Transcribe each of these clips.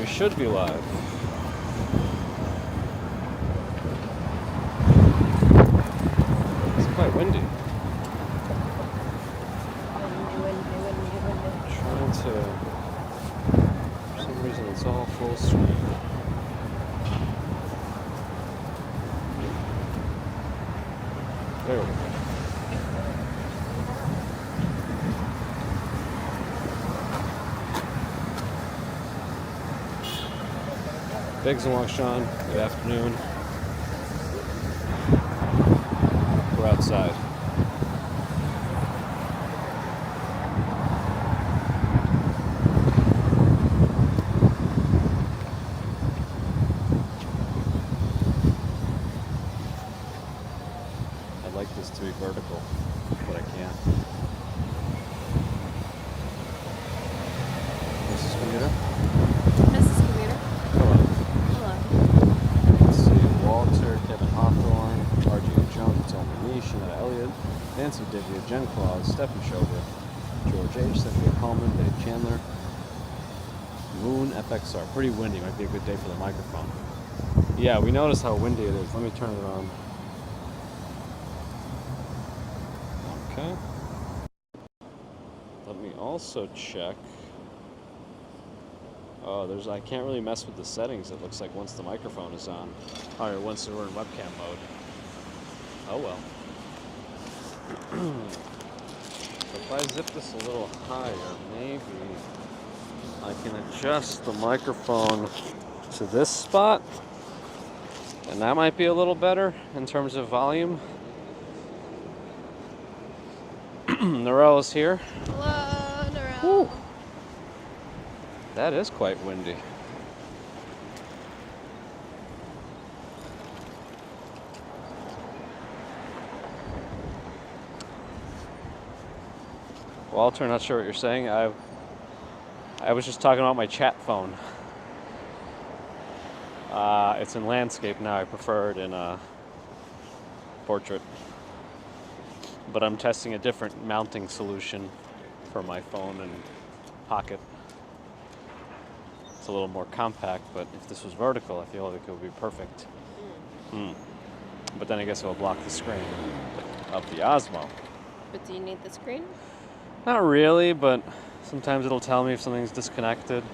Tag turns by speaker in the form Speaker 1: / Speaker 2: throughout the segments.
Speaker 1: We should be live. It's quite windy. Trying to, for some reason it's all full screen. There we go. Biggs and Wangshan, good afternoon. We're outside. I'd like this to be vertical, but I can't. Mrs. Commuter?
Speaker 2: Mrs. Commuter.
Speaker 1: Hello.
Speaker 2: Hello.
Speaker 1: Let's see, Walter, Kevin Hawthorne, RJ Jones, Tony Lee, Shanetta Elliott, Nancy Divya, Jen Claus, Stephen Schober, George H., Cynthia Coleman, Dave Chandler, Moon, FXR. Pretty windy, might be a good day for the microphone. Yeah, we noticed how windy it is. Let me turn it on. Okay. Let me also check. Oh, I can't really mess with the settings, it looks like, once the microphone is on. Or once we're in webcam mode. Oh well. So if I zip this a little higher, maybe I can adjust the microphone to this spot. And that might be a little better in terms of volume. Narelle is here.
Speaker 2: Hello, Narelle.
Speaker 1: Woo. That is quite windy. Walter, not sure what you're saying. I was just talking about my chat phone. It's in landscape now. I prefer it in portrait. But I'm testing a different mounting solution for my phone and pocket. It's a little more compact, but if this was vertical, I feel like it would be perfect. But then I guess it will block the screen of the Osmo.
Speaker 2: But do you need the screen?
Speaker 1: Not really, but sometimes it'll tell me if something's disconnected.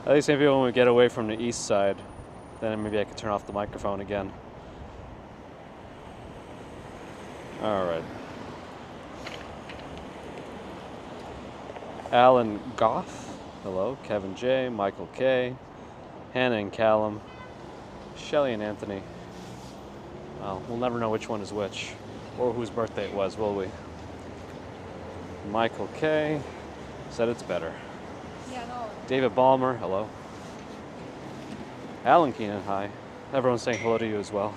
Speaker 1: At least maybe when we get away from the east side, then maybe I can turn off the microphone again. All right. Alan Goff, hello. Kevin J, Michael K, Hannah and Callum, Shelly and Anthony. Well, we'll never know which one is which, or whose birthday it was, will we? Michael K said it's better.
Speaker 2: Yeah, no.
Speaker 1: David Ballmer, hello. Alan Keenan, hi. Everyone's saying hello to you as well.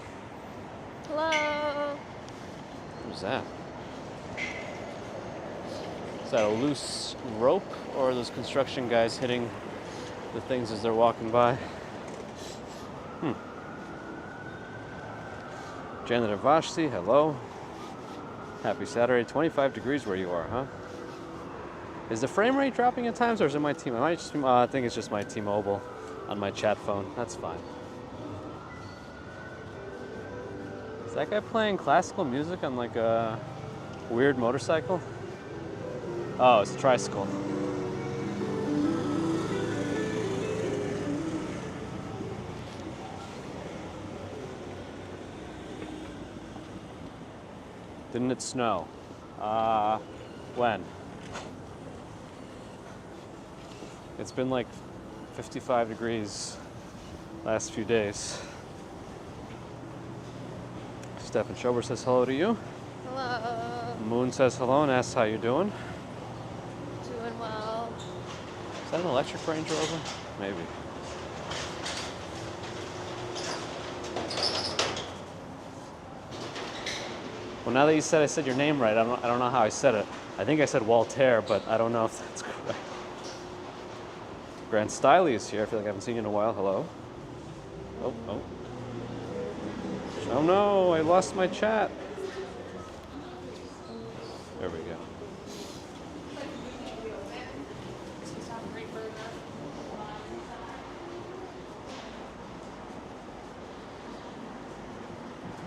Speaker 2: Hello.
Speaker 1: Who's that? Is that a loose rope, or are those construction guys hitting the things as they're walking by? Janitor Vashti, hello. Happy Saturday. 25 degrees where you are, huh? Is the frame rate dropping at times, or is it my team? I think it's just my T-Mobile on my chat phone. That's fine. Is that guy playing classical music on like a weird motorcycle? Oh, it's a tricycle. Didn't it snow? When? It's been like 55 degrees last few days. Stephen Schober says hello to you.
Speaker 2: Hello.
Speaker 1: Moon says hello and asks how you're doing.
Speaker 2: Doing well.
Speaker 1: Is that an electric Range Rover? Maybe. Well, now that you said I said your name right, I don't know how I said it. I think I said Walter, but I don't know if that's correct. Grant Stiley is here. I feel like I haven't seen you in a while. Hello. Oh. Oh no, I lost my chat. There we go.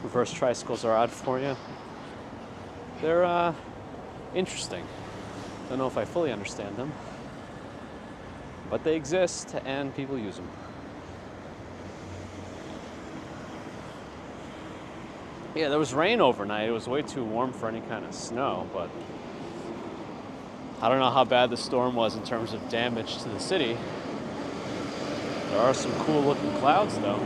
Speaker 1: reverse tricycles are odd for you. They're interesting. Don't know if I fully understand them, but they exist and people use them. Yeah, there was rain overnight. It was way too warm for any kind of snow, but I don't know how bad the storm was in terms of damage to the city. There are some cool looking clouds though.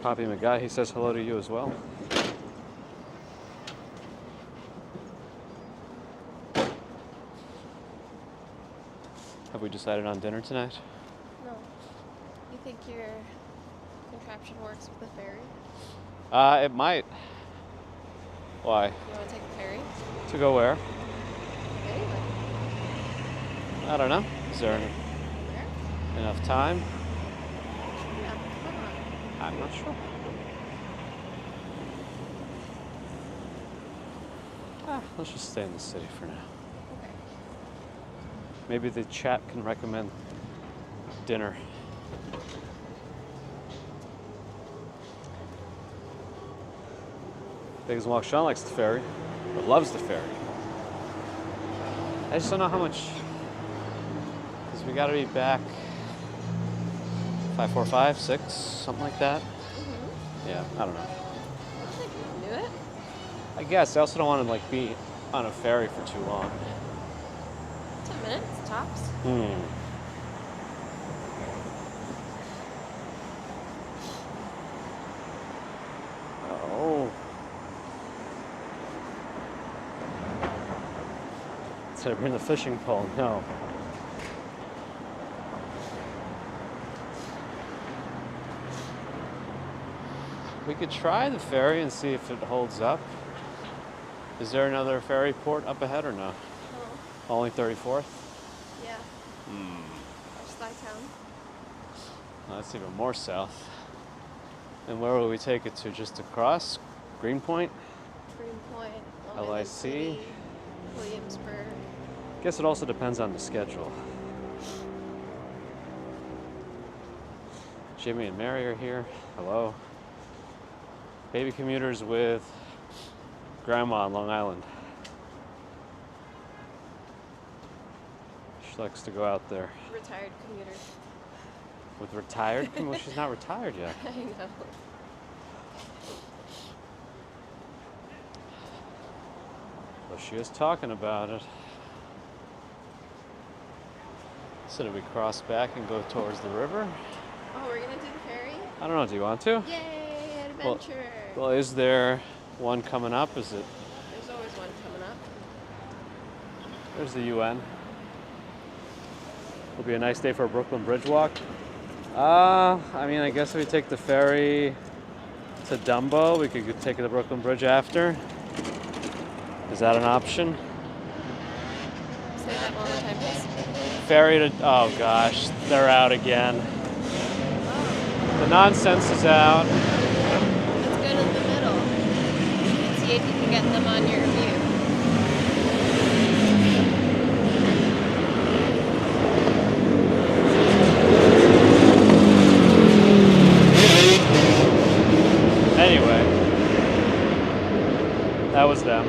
Speaker 1: Poppy McGuy, he says hello to you as well. Have we decided on dinner tonight?
Speaker 2: No. You think your contraption works with the ferry?
Speaker 1: It might. Why?
Speaker 2: You want to take the ferry?
Speaker 1: To go where?
Speaker 2: Anyway.
Speaker 1: I don't know. Is there
Speaker 2: Where?
Speaker 1: enough time?
Speaker 2: Yeah, why not?
Speaker 1: I'm not sure. Let's just stay in the city for now.
Speaker 2: Okay.
Speaker 1: Maybe the chat can recommend dinner. Biggest Walk Sean likes the ferry, or loves the ferry. I just don't know how much, because we gotta be back 5:45, 6, something like that. Yeah, I don't know.
Speaker 2: I think we can do it.
Speaker 1: I guess I also don't want to like be on a ferry for too long.
Speaker 2: 10 minutes, tops.
Speaker 1: Oh. Did I bring the fishing pole? No. We could try the ferry and see if it holds up. Is there another ferry port up ahead or no?
Speaker 2: No.
Speaker 1: Only 34th?
Speaker 2: Yeah. Or Skytown.
Speaker 1: Oh, that's even more south. And where will we take it to? Just across? Greenpoint?
Speaker 2: Greenpoint, Long Island
Speaker 1: LIC?
Speaker 2: City, Williamsburg.
Speaker 1: Guess it also depends on the schedule. Jimmy and Mary are here. Hello. Baby commuters with Grandma on Long Island. She likes to go out there.
Speaker 2: Retired commuter.
Speaker 1: With retired? Well, she's not retired yet.
Speaker 2: I know.
Speaker 1: But she is talking about it. So do we cross back and go towards the river?
Speaker 2: Oh, we're gonna do the ferry?
Speaker 1: I don't know, do you want to?
Speaker 2: Yay, adventure!
Speaker 1: Well, is there one coming up? Is it?
Speaker 2: There's always one coming up.
Speaker 1: There's the UN. It'll be a nice day for a Brooklyn Bridge walk. I mean, I guess if we take the ferry to Dumbo, we could take the Brooklyn Bridge after. Is that an option?
Speaker 2: Say that one more time, please.
Speaker 1: Ferry to, oh gosh, they're out again. The nonsense is out.
Speaker 2: Let's go to the middle and see if you can get them on your view.
Speaker 1: Anyway, that was them.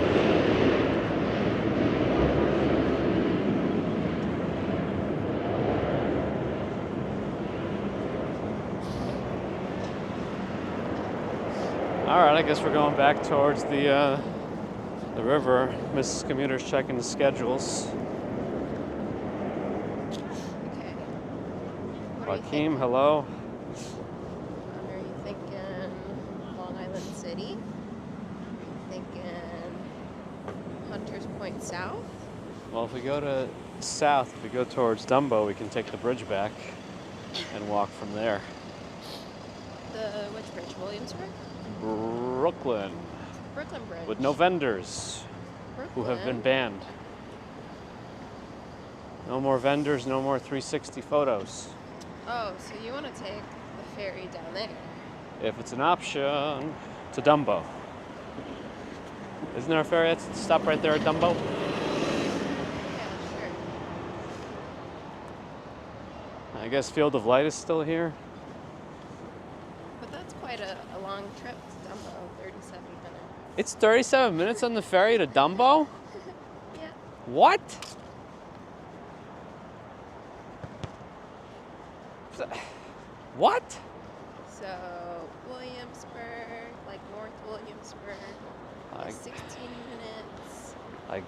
Speaker 1: All right, I guess we're going back towards the river. Mrs. Commuter's checking the schedules.
Speaker 2: Okay.
Speaker 1: Joaquim, hello.
Speaker 2: Are you thinking Long Island City? Are you thinking Hunters Point South?
Speaker 1: Well, if we go to south, if we go towards Dumbo, we can take the bridge back and walk from there.
Speaker 2: The which bridge? Williamsburg?
Speaker 1: Brooklyn,
Speaker 2: Brooklyn Bridge.
Speaker 1: with no vendors who have been banned. No more vendors, no more 360 photos.
Speaker 2: Oh, so you want to take the ferry down there?
Speaker 1: If it's an option, to Dumbo. Isn't there a ferry that's stop right there at Dumbo?
Speaker 2: Yeah, sure.
Speaker 1: I guess Field of Light is still here.
Speaker 2: long trip to Dumbo, 37 minutes.
Speaker 1: It's 37 minutes on the ferry to Dumbo?
Speaker 2: Yeah.
Speaker 1: What? What?
Speaker 2: So, Williamsburg, like North Williamsburg, is 16 minutes.
Speaker 1: Like,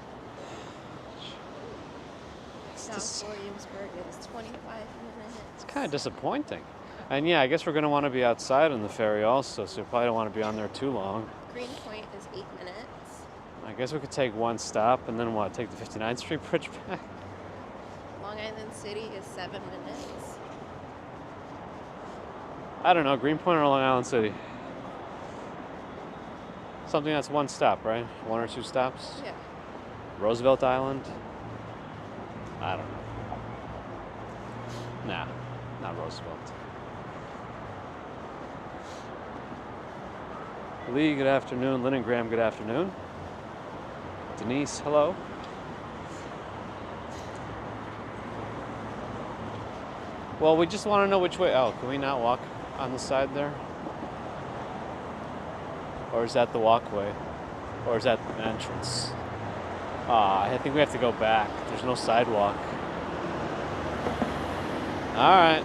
Speaker 2: South Williamsburg is 25 minutes.
Speaker 1: it's kind of disappointing. And yeah, I guess we're going to want to be outside on the ferry also, so we probably don't want to be on there too long.
Speaker 2: Greenpoint is 8 minutes.
Speaker 1: I guess we could take one stop and then what, take the 59th Street Bridge back?
Speaker 2: Long Island City is 7 minutes.
Speaker 1: I don't know, Greenpoint or Long Island City? Something that's one stop, right? One or two stops?
Speaker 2: Yeah.
Speaker 1: Roosevelt Island? I don't know. Nah, not Roosevelt. Lee, good afternoon. Lynn and Graham, good afternoon. Denise, hello. Well, we just want to know which way. Oh, can we not walk on the side there? Or is that the walkway? Or is that the entrance? I think we have to go back. There's no sidewalk. All right.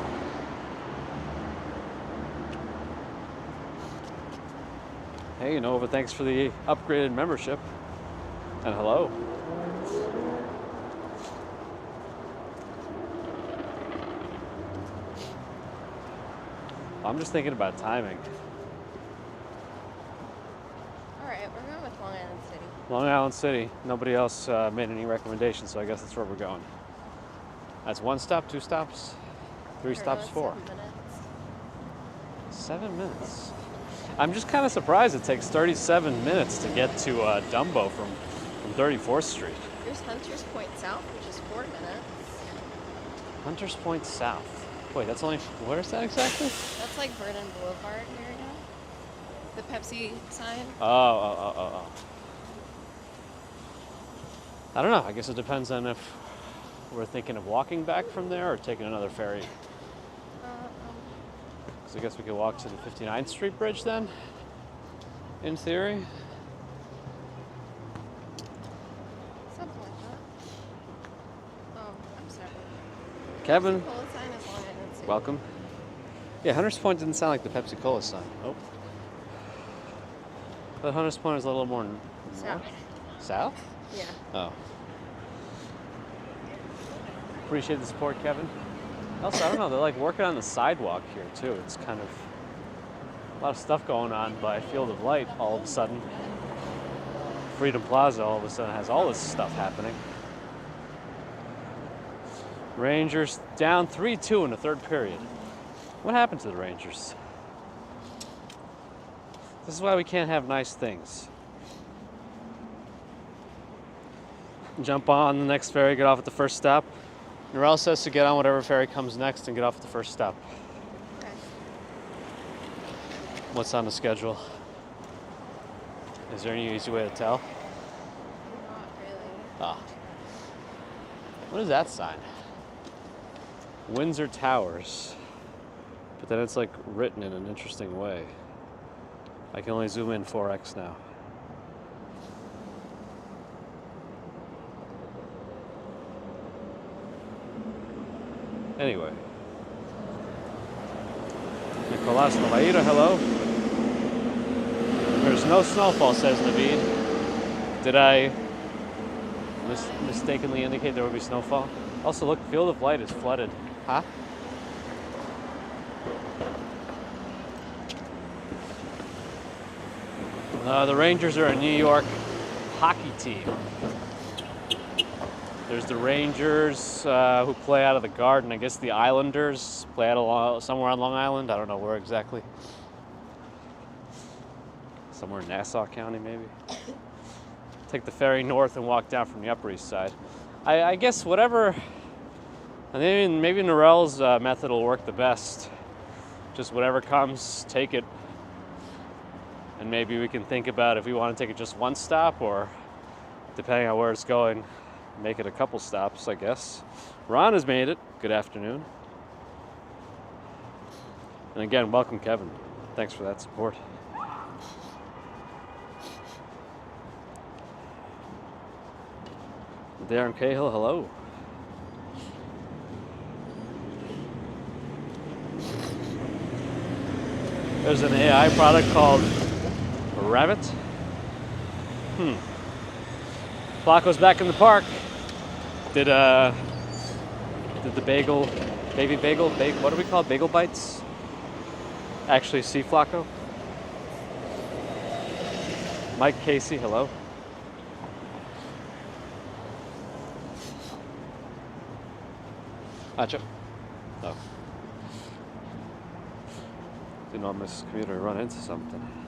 Speaker 1: Hey, Nova, thanks for the upgraded membership. And hello. I'm just thinking about timing.
Speaker 2: All right, we're going with Long Island City.
Speaker 1: Long Island City. Nobody else made any recommendations, so I guess that's where we're going. That's one stop, two stops, three stops, 4.
Speaker 2: 7 minutes.
Speaker 1: 7 minutes. I'm just kind of surprised it takes 37 minutes to get to Dumbo from 34th Street.
Speaker 2: There's Hunters Point South, which is 4 minutes.
Speaker 1: Hunters Point South. Wait, that's only, where is that exactly?
Speaker 2: That's like Vernon Boulevard area. The Pepsi sign.
Speaker 1: Oh. I don't know. I guess it depends on if we're thinking of walking back from there or taking another ferry. Because I guess we could walk to the 59th Street Bridge then, in theory.
Speaker 2: Something like that. Oh, I'm sorry.
Speaker 1: Kevin,
Speaker 2: Pepsi-Cola sign is Long Island City.
Speaker 1: welcome. Yeah, Hunters Point didn't sound like the Pepsi-Cola sign. Oh. But Hunters Point is a little more
Speaker 2: South.
Speaker 1: South?
Speaker 2: Yeah.
Speaker 1: Oh. Appreciate the support, Kevin. Also, I don't know, they're like working on the sidewalk here too. It's kind of a lot of stuff going on by Field of Light all of a sudden. Freedom Plaza all of a sudden has all this stuff happening. Rangers down 3-2 in the third period. What happened to the Rangers? This is why we can't have nice things. Jump on the next ferry, get off at the first stop. Norel says to get on whatever ferry comes next and get off at the first stop.
Speaker 2: Okay.
Speaker 1: What's on the schedule? Is there any easy way to tell?
Speaker 2: Not really.
Speaker 1: Ah. What is that sign? Windsor Towers. But then it's like written in an interesting way. I can only zoom in 4x now. Anyway. Nicolas Novaira, hello. There's no snowfall, says Naveed. Did I mistakenly indicate there would be snowfall? Also, look, Field of Light is flooded. Huh? The Rangers are a New York hockey team. There's the Rangers who play out of the Garden. I guess the Islanders play out of somewhere on Long Island. I don't know where exactly. Somewhere in Nassau County, maybe. Take the ferry north and walk down from the Upper East Side. I guess whatever. I mean, maybe Norel's method will work the best. Just whatever comes, take it. And maybe we can think about if we want to take it just one stop or, depending on where it's going, make it a couple stops, I guess. Ron has made it. Good afternoon. And again, welcome, Kevin. Thanks for that support. Darren Cahill, hello. There's an AI product called Rabbit. Flacco's back in the park. Did the baby bagel, what do we call it? Bagel bites? Actually see Flacco? Mike Casey, hello. Gotcha. No. Didn't know Mrs. Commuter run into something.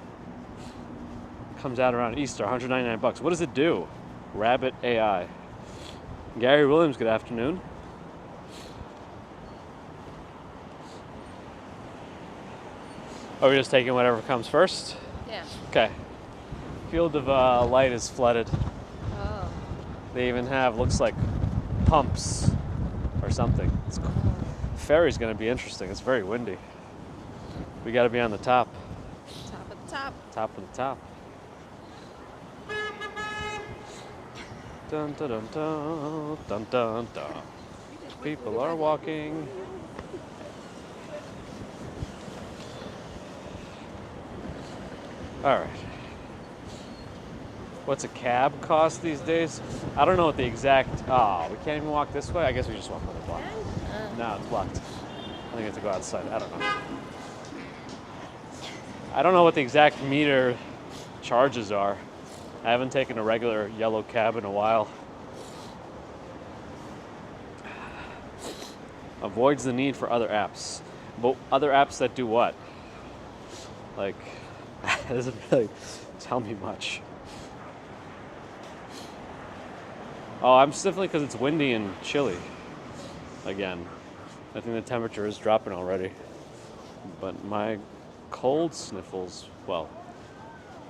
Speaker 1: Comes out around Easter, $199. What does it do? Rabbit AI. Gary Williams, good afternoon. Are we just taking whatever comes first?
Speaker 2: Yeah.
Speaker 1: Okay. Field of Light is flooded.
Speaker 2: Oh.
Speaker 1: They even have, looks like, pumps or something. Ferry's going to be interesting. It's very windy. We got to be on the top.
Speaker 2: Top of the top.
Speaker 1: Top of the top. Dun dun dun dun dun dun dun. People are walking. All right. What's a cab cost these days? I don't know what the exact. Oh, we can't even walk this way. I guess we just walk on the block. No, it's blocked. I think we have to go outside. I don't know. I don't know what the exact meter charges are. I haven't taken a regular yellow cab in a while. Avoids the need for other apps. But other apps that do what? Like, it doesn't really tell me much. Oh, I'm sniffling because it's windy and chilly. Again. I think the temperature is dropping already. But my cold sniffles, well,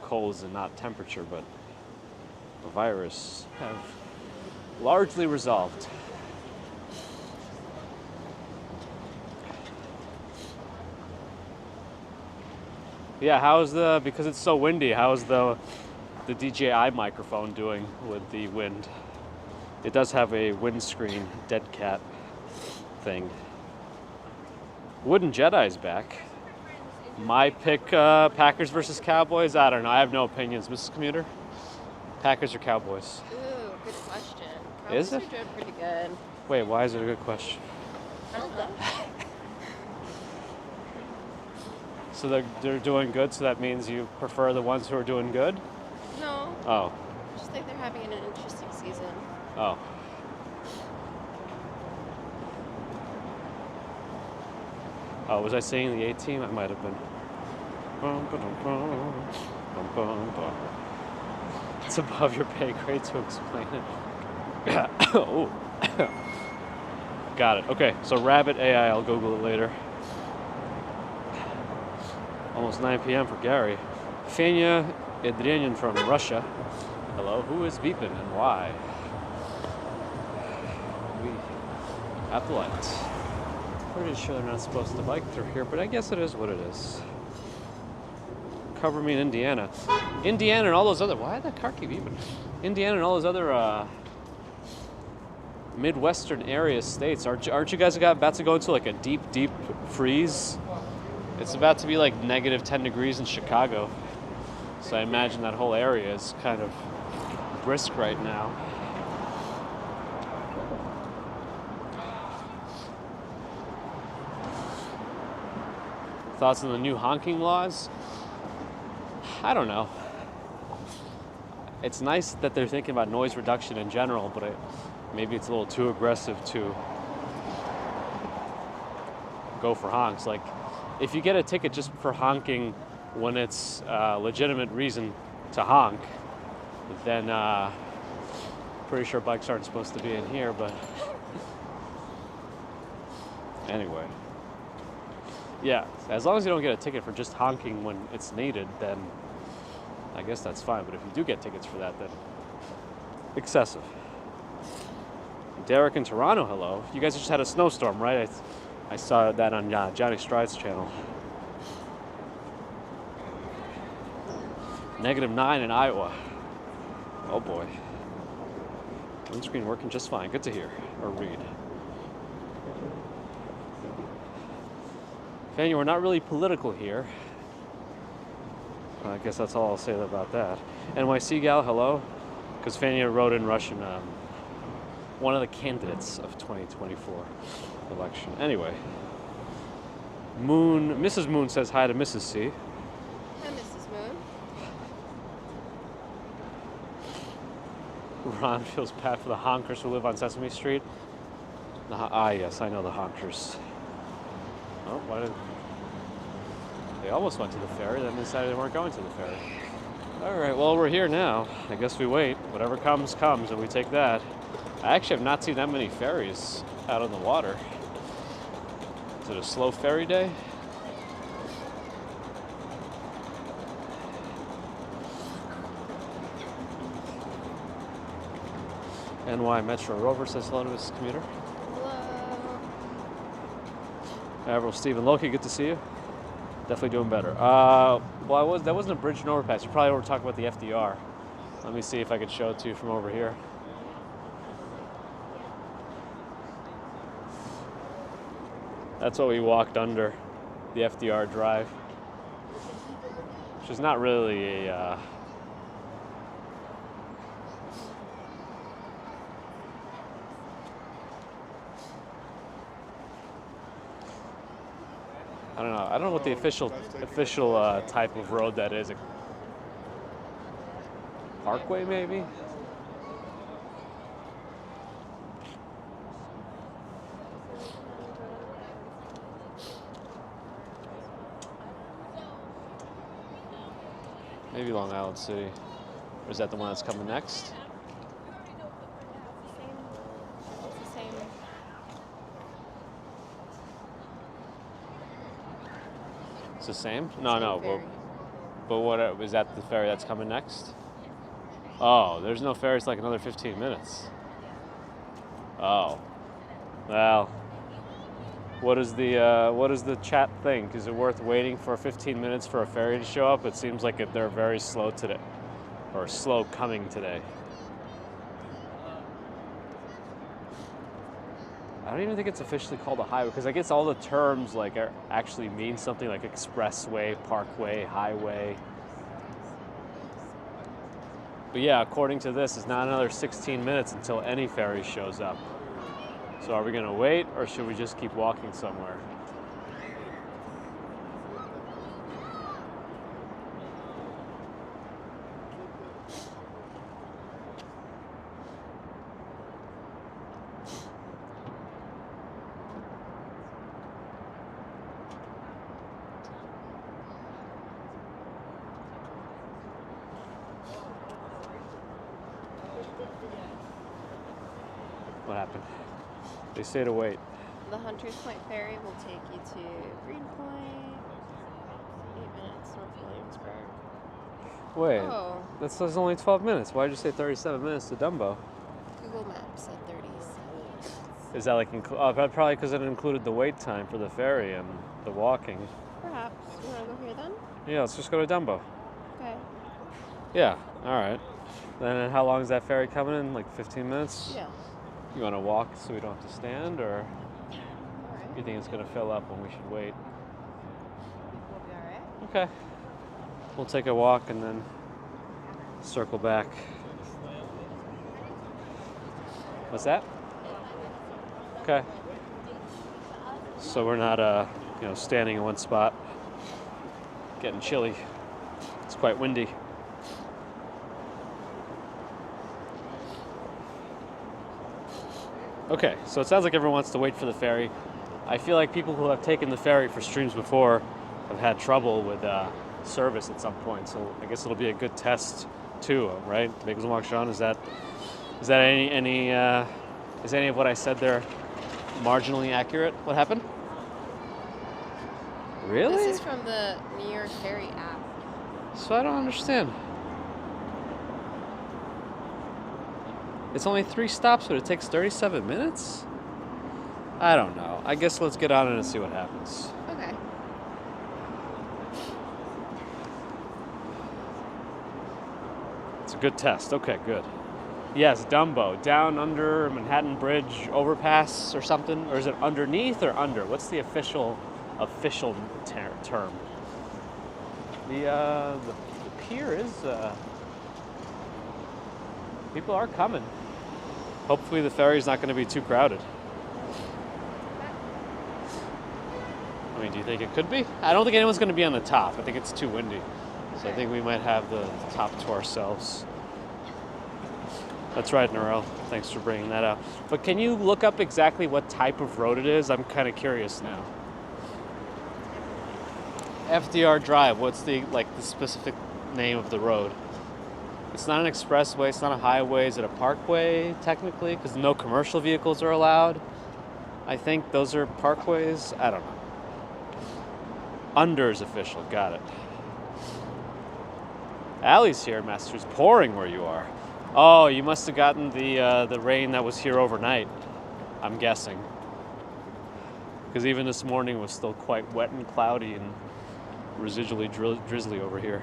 Speaker 1: cold is not temperature, but the virus have largely resolved. Yeah, because it's so windy, how's the DJI microphone doing with the wind? It does have a windscreen dead cat thing. Wooden Jedi's back. My pick, Packers versus Cowboys? I don't know. I have no opinions. Mrs. Commuter? Packers or Cowboys?
Speaker 2: Ooh, good question. Cowboys
Speaker 1: Is it?
Speaker 2: are doing pretty good.
Speaker 1: Wait, why is it a good question?
Speaker 2: I don't know.
Speaker 1: So they're doing good, so that means you prefer the ones who are doing good?
Speaker 2: No,
Speaker 1: Oh.
Speaker 2: I just think they're having an interesting season.
Speaker 1: Oh. Oh, was I saying the A team? I might have been. It's above your pay grade to explain it. Oh. Got it. Okay, so Rabbit AI, I'll Google it later. Almost 9 p.m. for Gary. Fenya Idrinian from Russia. Hello, who is beeping and why? We have the lights. Pretty sure they're not supposed to bike through here, but I guess it is what it is. Cover me in Indiana. Indiana and all those other... Why did that car keep beeping? Indiana and all those other Midwestern area states. Aren't you guys about to go into like a deep, deep freeze? It's about to be like negative 10 degrees in Chicago. So I imagine that whole area is kind of brisk right now. Thoughts on the new honking laws? I don't know. It's nice that they're thinking about noise reduction in general, but maybe it's a little too aggressive to go for honks. Like, if you get a ticket just for honking when it's a legitimate reason to honk, then pretty sure bikes aren't supposed to be in here, but anyway. Yeah, as long as you don't get a ticket for just honking when it's needed, then I guess that's fine. But if you do get tickets for that, then excessive. Derek in Toronto, hello. You guys just had a snowstorm, right? I saw that on Johnny Stride's channel. -9 in Iowa. Oh boy. Windscreen working just fine. Good to hear or read. Fanny, we're not really political here. I guess that's all I'll say about that. NYC gal, hello. Because Fanny wrote in Russian, one of the candidates of 2024 election. Anyway, Mrs. Moon says hi to Mrs. C.
Speaker 2: Hi, Mrs. Moon.
Speaker 1: Ron feels bad for the honkers who live on Sesame Street. Yes, I know the honkers. Oh, why did they almost went to the ferry, then decided they weren't going to the ferry. All right, well, we're here now. I guess we wait. Whatever comes, comes, and we take that. I actually have not seen that many ferries out on the water. Is it a slow ferry day? NY Metro Rover says hello to his commuter.
Speaker 2: Hello.
Speaker 1: Admiral Stephen Loki, good to see you. Definitely doing better. Well, that wasn't a bridge and overpass. You probably were talking about the FDR. Let me see if I could show it to you from over here. That's what we walked under, the FDR Drive, which is not really a I don't know. I don't know what the official type of road that is. A parkway, maybe? Maybe Long Island City. Or is that the one that's coming next?
Speaker 2: It's the same.
Speaker 1: It's the same? No, no.
Speaker 2: Ferry.
Speaker 1: But what is that the ferry that's coming next? Oh, there's no ferry. It's like another 15 minutes. Oh, well. What is the chat think? Is it worth waiting for 15 minutes for a ferry to show up? It seems like they're very slow today, or slow coming today. I don't even think it's officially called a highway, because I guess all the terms like actually mean something, like expressway, parkway, highway. But yeah, according to this, it's not another 16 minutes until any ferry shows up. So are we gonna wait, or should we just keep walking somewhere? What happened? They say to wait.
Speaker 2: The Hunters Point Ferry will take you to Greenpoint, 8 minutes north of Williamsburg.
Speaker 1: Wait,
Speaker 2: Oh,
Speaker 1: that says only 12 minutes. Why'd you say 37 minutes to Dumbo?
Speaker 2: Google Maps said 37 minutes.
Speaker 1: Is that like, probably because it included the wait time for the ferry and the walking.
Speaker 2: Perhaps. You want to go here then?
Speaker 1: Yeah, let's just go to Dumbo.
Speaker 2: Okay.
Speaker 1: Yeah, all right. Then how long is that ferry coming in? Like 15 minutes?
Speaker 2: Yeah.
Speaker 1: You want to walk so we don't have to stand, or
Speaker 2: All right.
Speaker 1: you think it's going to fill up and we should wait?
Speaker 2: We'll be all right.
Speaker 1: Okay. We'll take a walk and then circle back. What's that? Okay. So we're not, standing in one spot. Getting chilly. It's quite windy. Okay, so it sounds like everyone wants to wait for the ferry. I feel like people who have taken the ferry for streams before have had trouble with service at some point. So I guess it'll be a good test too, right? Sean, is any of what I said there marginally accurate? What happened? Really?
Speaker 2: This is from the New York Ferry app.
Speaker 1: So I don't understand. It's only 3 stops, but it takes 37 minutes? I don't know. I guess let's get on it and see what happens.
Speaker 2: Okay.
Speaker 1: It's a good test. Okay, good. Yes, Dumbo. Down under Manhattan Bridge overpass or something? Or is it underneath or under? What's the official term? The pier is... people are coming. Hopefully the ferry's not going to be too crowded. I mean, do you think it could be? I don't think anyone's going to be on the top. I think it's too windy. So I think we might have the top to ourselves. That's right, Narelle. Thanks for bringing that up. But can you look up exactly what type of road it is? I'm kind of curious now. FDR Drive. What's the specific name of the road? It's not an expressway. It's not a highway. Is it a parkway technically? Because no commercial vehicles are allowed. I think those are parkways. I don't know. Under is official. Got it. Allie's here, Master's pouring where you are. Oh, you must have gotten the rain that was here overnight, I'm guessing. Because even this morning was still quite wet and cloudy and residually drizzly over here.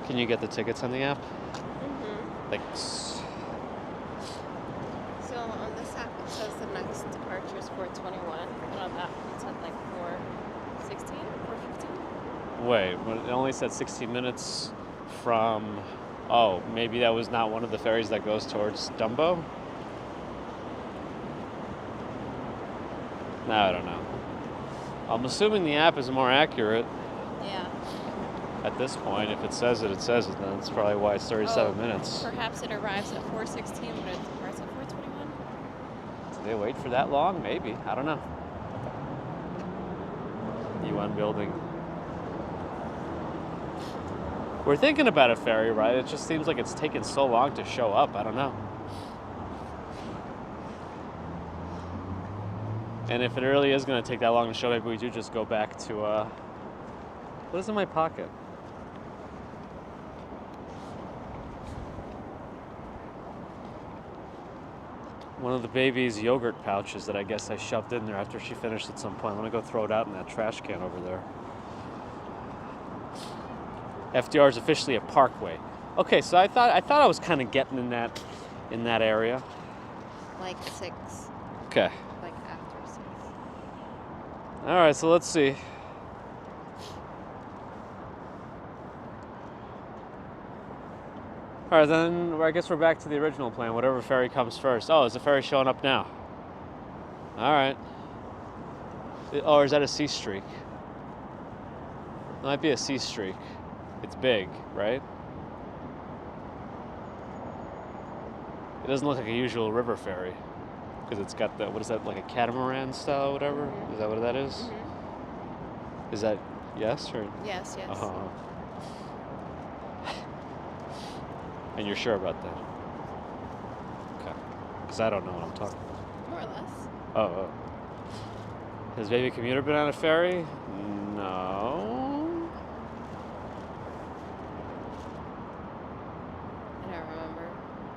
Speaker 1: Can you get the tickets on the app?
Speaker 2: Mm-hmm.
Speaker 1: Thanks.
Speaker 2: So on this app it says the next departure is 4:21, and on that it said like 4:16, 4:15.
Speaker 1: Wait, but it only said 60 minutes from... Oh, maybe that was not one of the ferries that goes towards Dumbo? No, I don't know. I'm assuming the app is more accurate
Speaker 2: Yeah.
Speaker 1: at this point. If it says it, then that's probably why it's 37 minutes.
Speaker 2: Perhaps it arrives at 4:16, but it departs at 4:21.
Speaker 1: Did they wait for that long? Maybe. I don't know. UN building. We're thinking about a ferry ride. It just seems like it's taken so long to show up. I don't know. And if it really is going to take that long to show, maybe we do just go back to... What is in my pocket? One of the baby's yogurt pouches that I guess I shoved in there after she finished at some point. I'm going to go throw it out in that trash can over there. FDR is officially a parkway. Okay, so I thought I was kind of getting in that area.
Speaker 2: Like 6.
Speaker 1: Okay.
Speaker 2: Like after 6.
Speaker 1: All right, so let's see. All right, then I guess we're back to the original plan. Whatever ferry comes first. Oh, is the ferry showing up now? All right. Or is that a sea streak? It might be a sea streak. It's big, right? It doesn't look like a usual river ferry because it's got the, what is that, like a catamaran style or whatever?
Speaker 2: Mm-hmm.
Speaker 1: Is that what that is?
Speaker 2: Mm-hmm.
Speaker 1: Is that yes or?
Speaker 2: Yes.
Speaker 1: Uh-huh. And you're sure about that? Okay. Because I don't know what I'm talking about.
Speaker 2: More or less.
Speaker 1: Oh. Has Baby Commuter been on a ferry? No.
Speaker 2: I don't remember.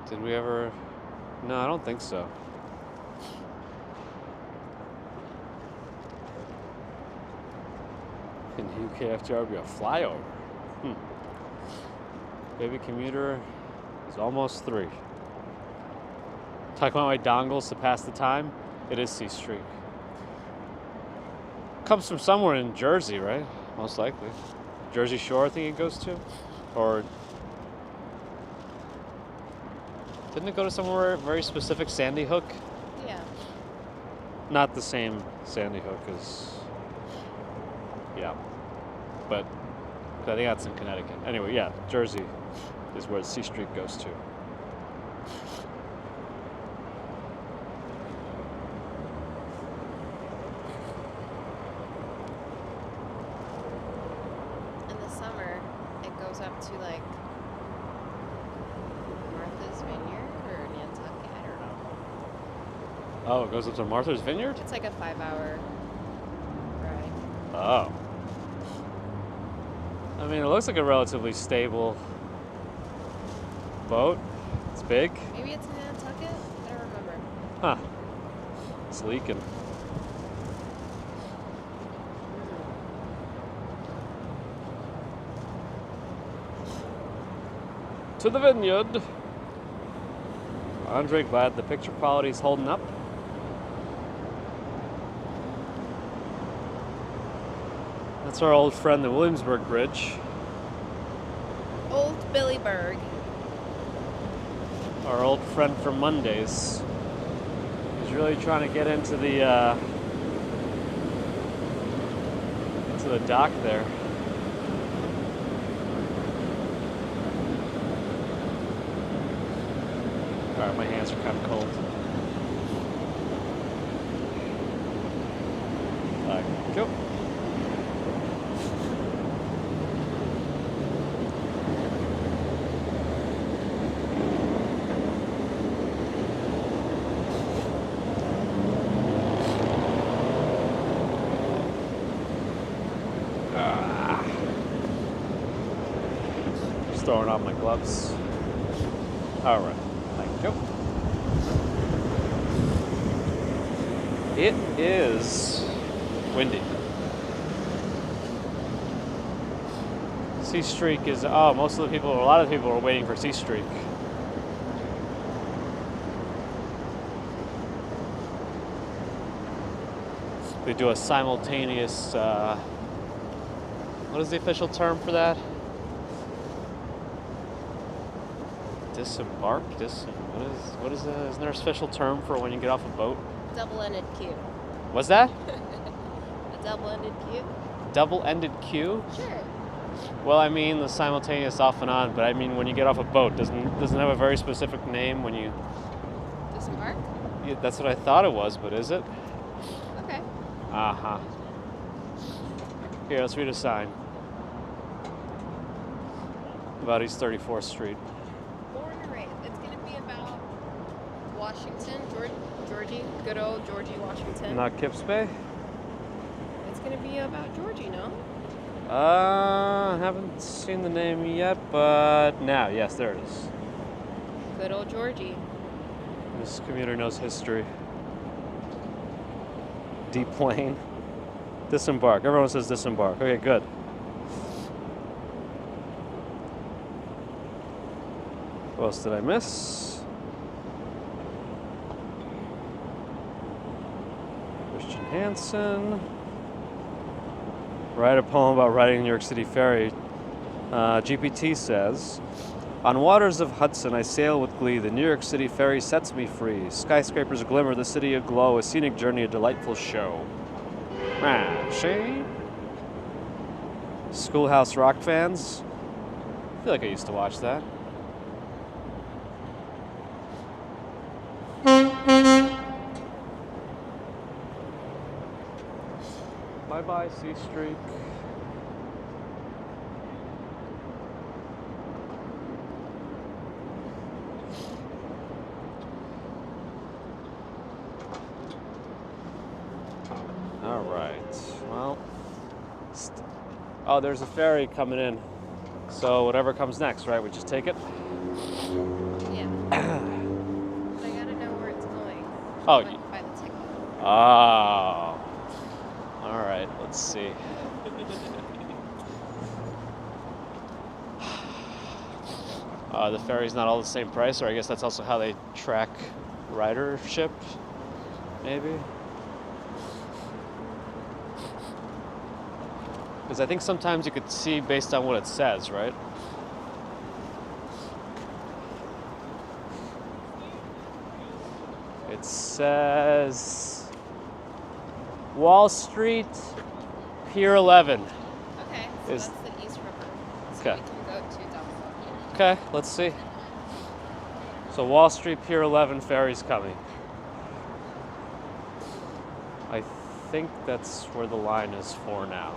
Speaker 1: Did we ever? No, I don't think so. Can UKFDR be a flyover? Baby Commuter is almost 3. Talking about my dongles to pass the time. It is C Street. Comes from somewhere in Jersey, right? Most likely. Jersey Shore, I think it goes to. Or didn't it go to somewhere very specific? Sandy Hook?
Speaker 2: Yeah.
Speaker 1: Not the same Sandy Hook as... Yeah. But I think that's in Connecticut. Anyway, yeah, Jersey is where C Street goes to.
Speaker 2: In the summer, it goes up to like Martha's Vineyard or Nantucket. I don't know.
Speaker 1: Oh, it goes up to Martha's Vineyard?
Speaker 2: It's like a 5-hour ride.
Speaker 1: Oh. I mean, it looks like a relatively stable boat. It's big.
Speaker 2: Maybe it's in Nantucket? I don't remember.
Speaker 1: Huh. It's leaking. to the vineyard. Andre, glad the picture quality's holding up. That's our old friend, the Williamsburg Bridge.
Speaker 2: Old Billy Berg.
Speaker 1: Our old friend from Mondays. He's really trying to get into the dock there. Alright, my hands are kind of cold. Go. Just throwing on my gloves. Alright. Go. It is windy. Sea Streak is, a lot of the people are waiting for Sea Streak. They do a simultaneous, what is the official term for that? Disembark? What is isn't there a special term for when you get off a boat?
Speaker 2: Double-ended queue.
Speaker 1: What's that?
Speaker 2: A double-ended queue?
Speaker 1: Double-ended queue?
Speaker 2: Sure.
Speaker 1: Well, I mean the simultaneous off and on, but I mean when you get off a boat, doesn't it have a very specific name when you...
Speaker 2: Disembark?
Speaker 1: Yeah, that's what I thought it was, but is it?
Speaker 2: Okay.
Speaker 1: Uh-huh. Here, let's read a sign. About East 34th Street.
Speaker 2: Born and raised. It's going to be about Washington, Georgie, good old Georgie Washington.
Speaker 1: Not Kips Bay?
Speaker 2: It's going to be about Georgie, no?
Speaker 1: I haven't seen the name yet, but now, yes, there it is.
Speaker 2: Good old Georgie.
Speaker 1: This commuter knows history. Deep Plain. Disembark. Everyone says disembark. Okay, good. What else did I miss? Christian Hansen. Write a poem about riding New York City ferry. GPT says, on waters of Hudson I sail with glee. The New York City ferry sets me free. Skyscrapers glimmer, the city aglow. A scenic journey, a delightful show. See? Schoolhouse Rock fans? I feel like I used to watch that. Bye-bye, Sea Streak. All right. Well, oh, there's a ferry coming in. So whatever comes next, right? We just take it?
Speaker 2: Yeah. But I gotta know where it's going.
Speaker 1: Oh.
Speaker 2: Like, buy the ticket.
Speaker 1: Oh. All right, let's see. The ferry's not all the same price, or I guess that's also how they track ridership, maybe? Because I think sometimes you could see based on what it says, right? It says Wall Street, Pier 11.
Speaker 2: Okay, so that's the East River. So
Speaker 1: Okay.
Speaker 2: we can go to Dumbo.
Speaker 1: Okay, let's see. So Wall Street, Pier 11, ferry's coming. I think that's where the line is for now.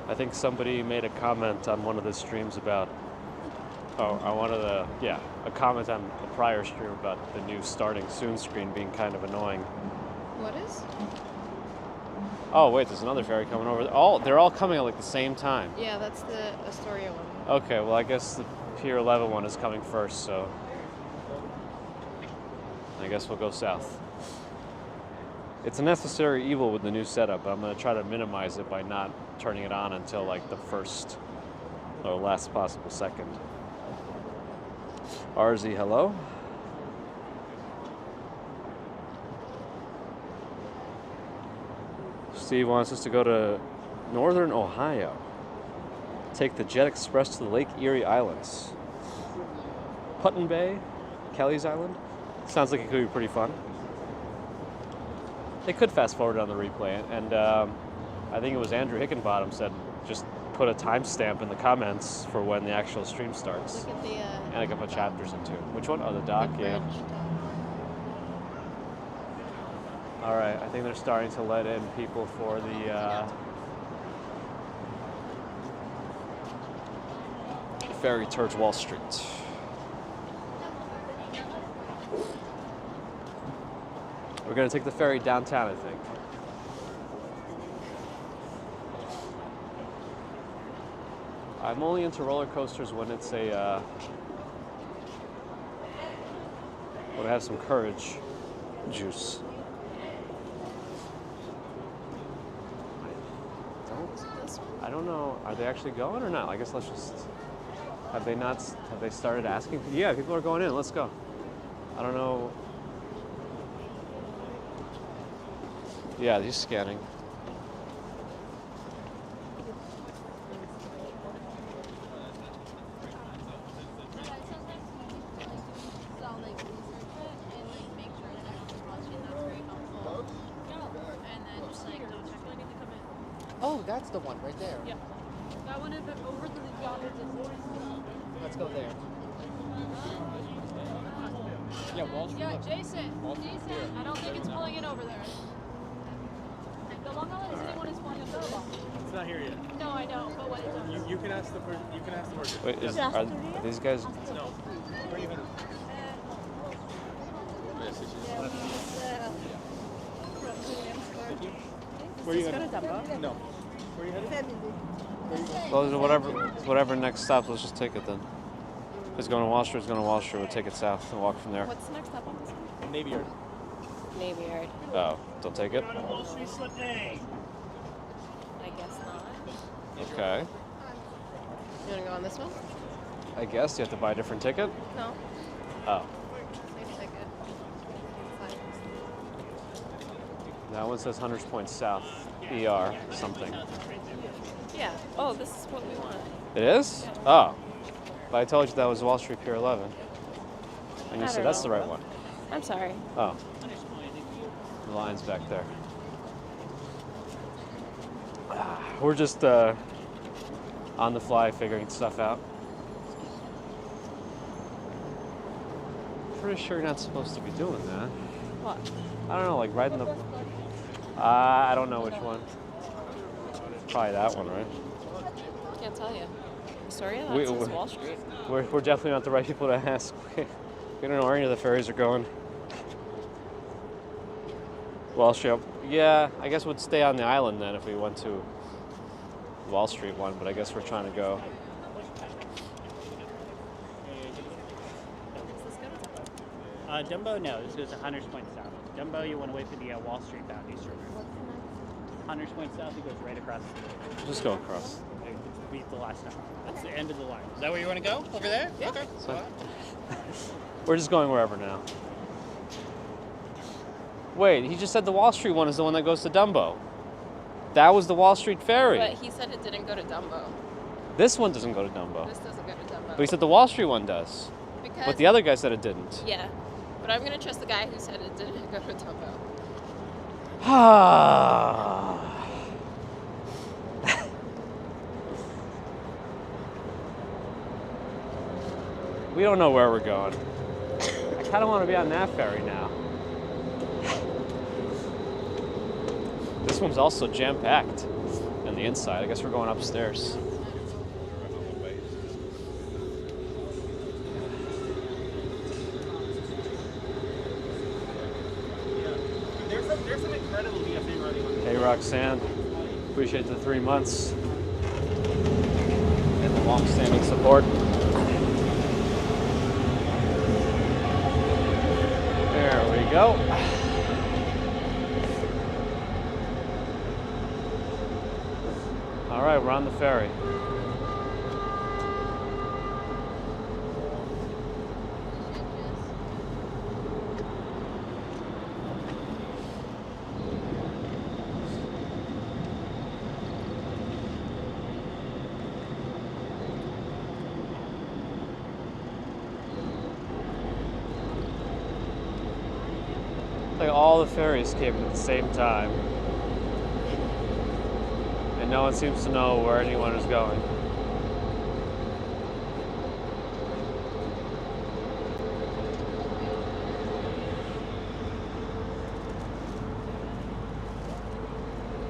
Speaker 1: I think somebody made a comment on one of the streams about, a comment on a prior stream about the new starting soon screen being kind of annoying.
Speaker 2: What is?
Speaker 1: Oh, wait, there's another ferry coming over. Oh, they're all coming at like the same time.
Speaker 2: Yeah, that's the Astoria one.
Speaker 1: Okay, well, I guess the Pier 11 one is coming first, so. I guess we'll go south. It's a necessary evil with the new setup, but I'm going to try to minimize it by not turning it on until like the first or last possible second. RZ, hello. Steve wants us to go to northern Ohio. Take the Jet Express to the Lake Erie Islands. Putnam Bay, Kelly's Island. Sounds like it could be pretty fun. They could fast forward on the replay, and I think it was Andrew Hickenbottom said just put a timestamp in the comments for when the actual stream starts.
Speaker 2: Look at the.
Speaker 1: And I can put chapters into. Which one? Oh, the dock, yeah. All right, I think they're starting to let in people for the ferry towards Wall Street. We're gonna take the ferry downtown, I think. I'm only into roller coasters when it's a when I have some courage juice. I don't know. Are they actually going or not? I guess let's just. Have they started asking? Yeah, people are going in. Let's go. I don't know. Yeah, he's scanning.
Speaker 3: Oh, that's the one right there.
Speaker 4: Yeah. That one is over to the yonder distance.
Speaker 3: Let's go there. Yeah, Wall Street.
Speaker 4: Yeah, Jason. I don't think it's pulling in over there. The Long Island City one is pulling a third one.
Speaker 5: It's not here yet.
Speaker 4: No, I know, but what it does.
Speaker 5: You can ask the worker.
Speaker 1: Wait, are these guys?
Speaker 5: No. Or even. Where are you headed? No. Where are you headed?
Speaker 1: Well, whatever next stop, let's just take it then. If it's going to Wall Street, it's going to Wall Street. We'll take it south and walk from there.
Speaker 2: What's the next stop on this one?
Speaker 5: Navy Yard.
Speaker 2: Navy Yard.
Speaker 1: Oh, don't take it?
Speaker 2: I guess not.
Speaker 1: Okay.
Speaker 2: You want to go on this one?
Speaker 1: I guess you have to buy a different ticket?
Speaker 2: No.
Speaker 1: Oh.
Speaker 2: Same ticket. Fine.
Speaker 1: That one says Hunters Point South, ER, something.
Speaker 2: Yeah. Oh, this is what we want.
Speaker 1: It is? Oh. But I told you that was Wall Street Pier 11. And you
Speaker 2: I
Speaker 1: said
Speaker 2: don't
Speaker 1: that's the
Speaker 2: know.
Speaker 1: right one.
Speaker 2: I'm sorry.
Speaker 1: Oh. The line's back there. We're just on the fly figuring stuff out. Pretty sure you're not supposed to be doing that.
Speaker 2: What?
Speaker 1: I don't know, like riding the... I don't know which one. Probably that one, right?
Speaker 2: Can't tell you. Astoria?
Speaker 1: We-
Speaker 2: That says
Speaker 1: we-
Speaker 2: Wall Street.
Speaker 1: We're definitely not the right people to ask. We don't know where any of the ferries are going. Wall Street. Yeah, I guess we'd stay on the island then if we went to Wall Street one, but I guess we're trying to go.
Speaker 6: Dumbo, no. This goes to Hunters Point South. Dumbo, you want to wait for the Wall Street bound Eastern. Hunters Point South, it goes right across the street.
Speaker 1: Just go across.
Speaker 6: It'll be the last stop. That's the end of the line. Is that where you want to go? Over there? Yeah. Okay.
Speaker 1: So- We're just going wherever now. Wait, he just said the Wall Street one is the one that goes to Dumbo. That was the Wall Street ferry.
Speaker 2: But he said it didn't go to Dumbo.
Speaker 1: This one doesn't go to Dumbo.
Speaker 2: This doesn't go to Dumbo.
Speaker 1: But he said the Wall Street one does.
Speaker 2: Because,
Speaker 1: But the other guy said it didn't.
Speaker 2: yeah. But I'm going to trust the guy who said it didn't go to Dumbo.
Speaker 1: We don't know where we're going. I kind of want to be on that ferry now. This one's also jam-packed on the inside. I guess we're going upstairs.
Speaker 5: There's some incredible VFA running on
Speaker 1: Hey, Roxanne. Appreciate the 3 months and the long-standing support. There we go. All right, we're on the ferry. Like all the ferries came at the same time, and no one seems to know where anyone is going.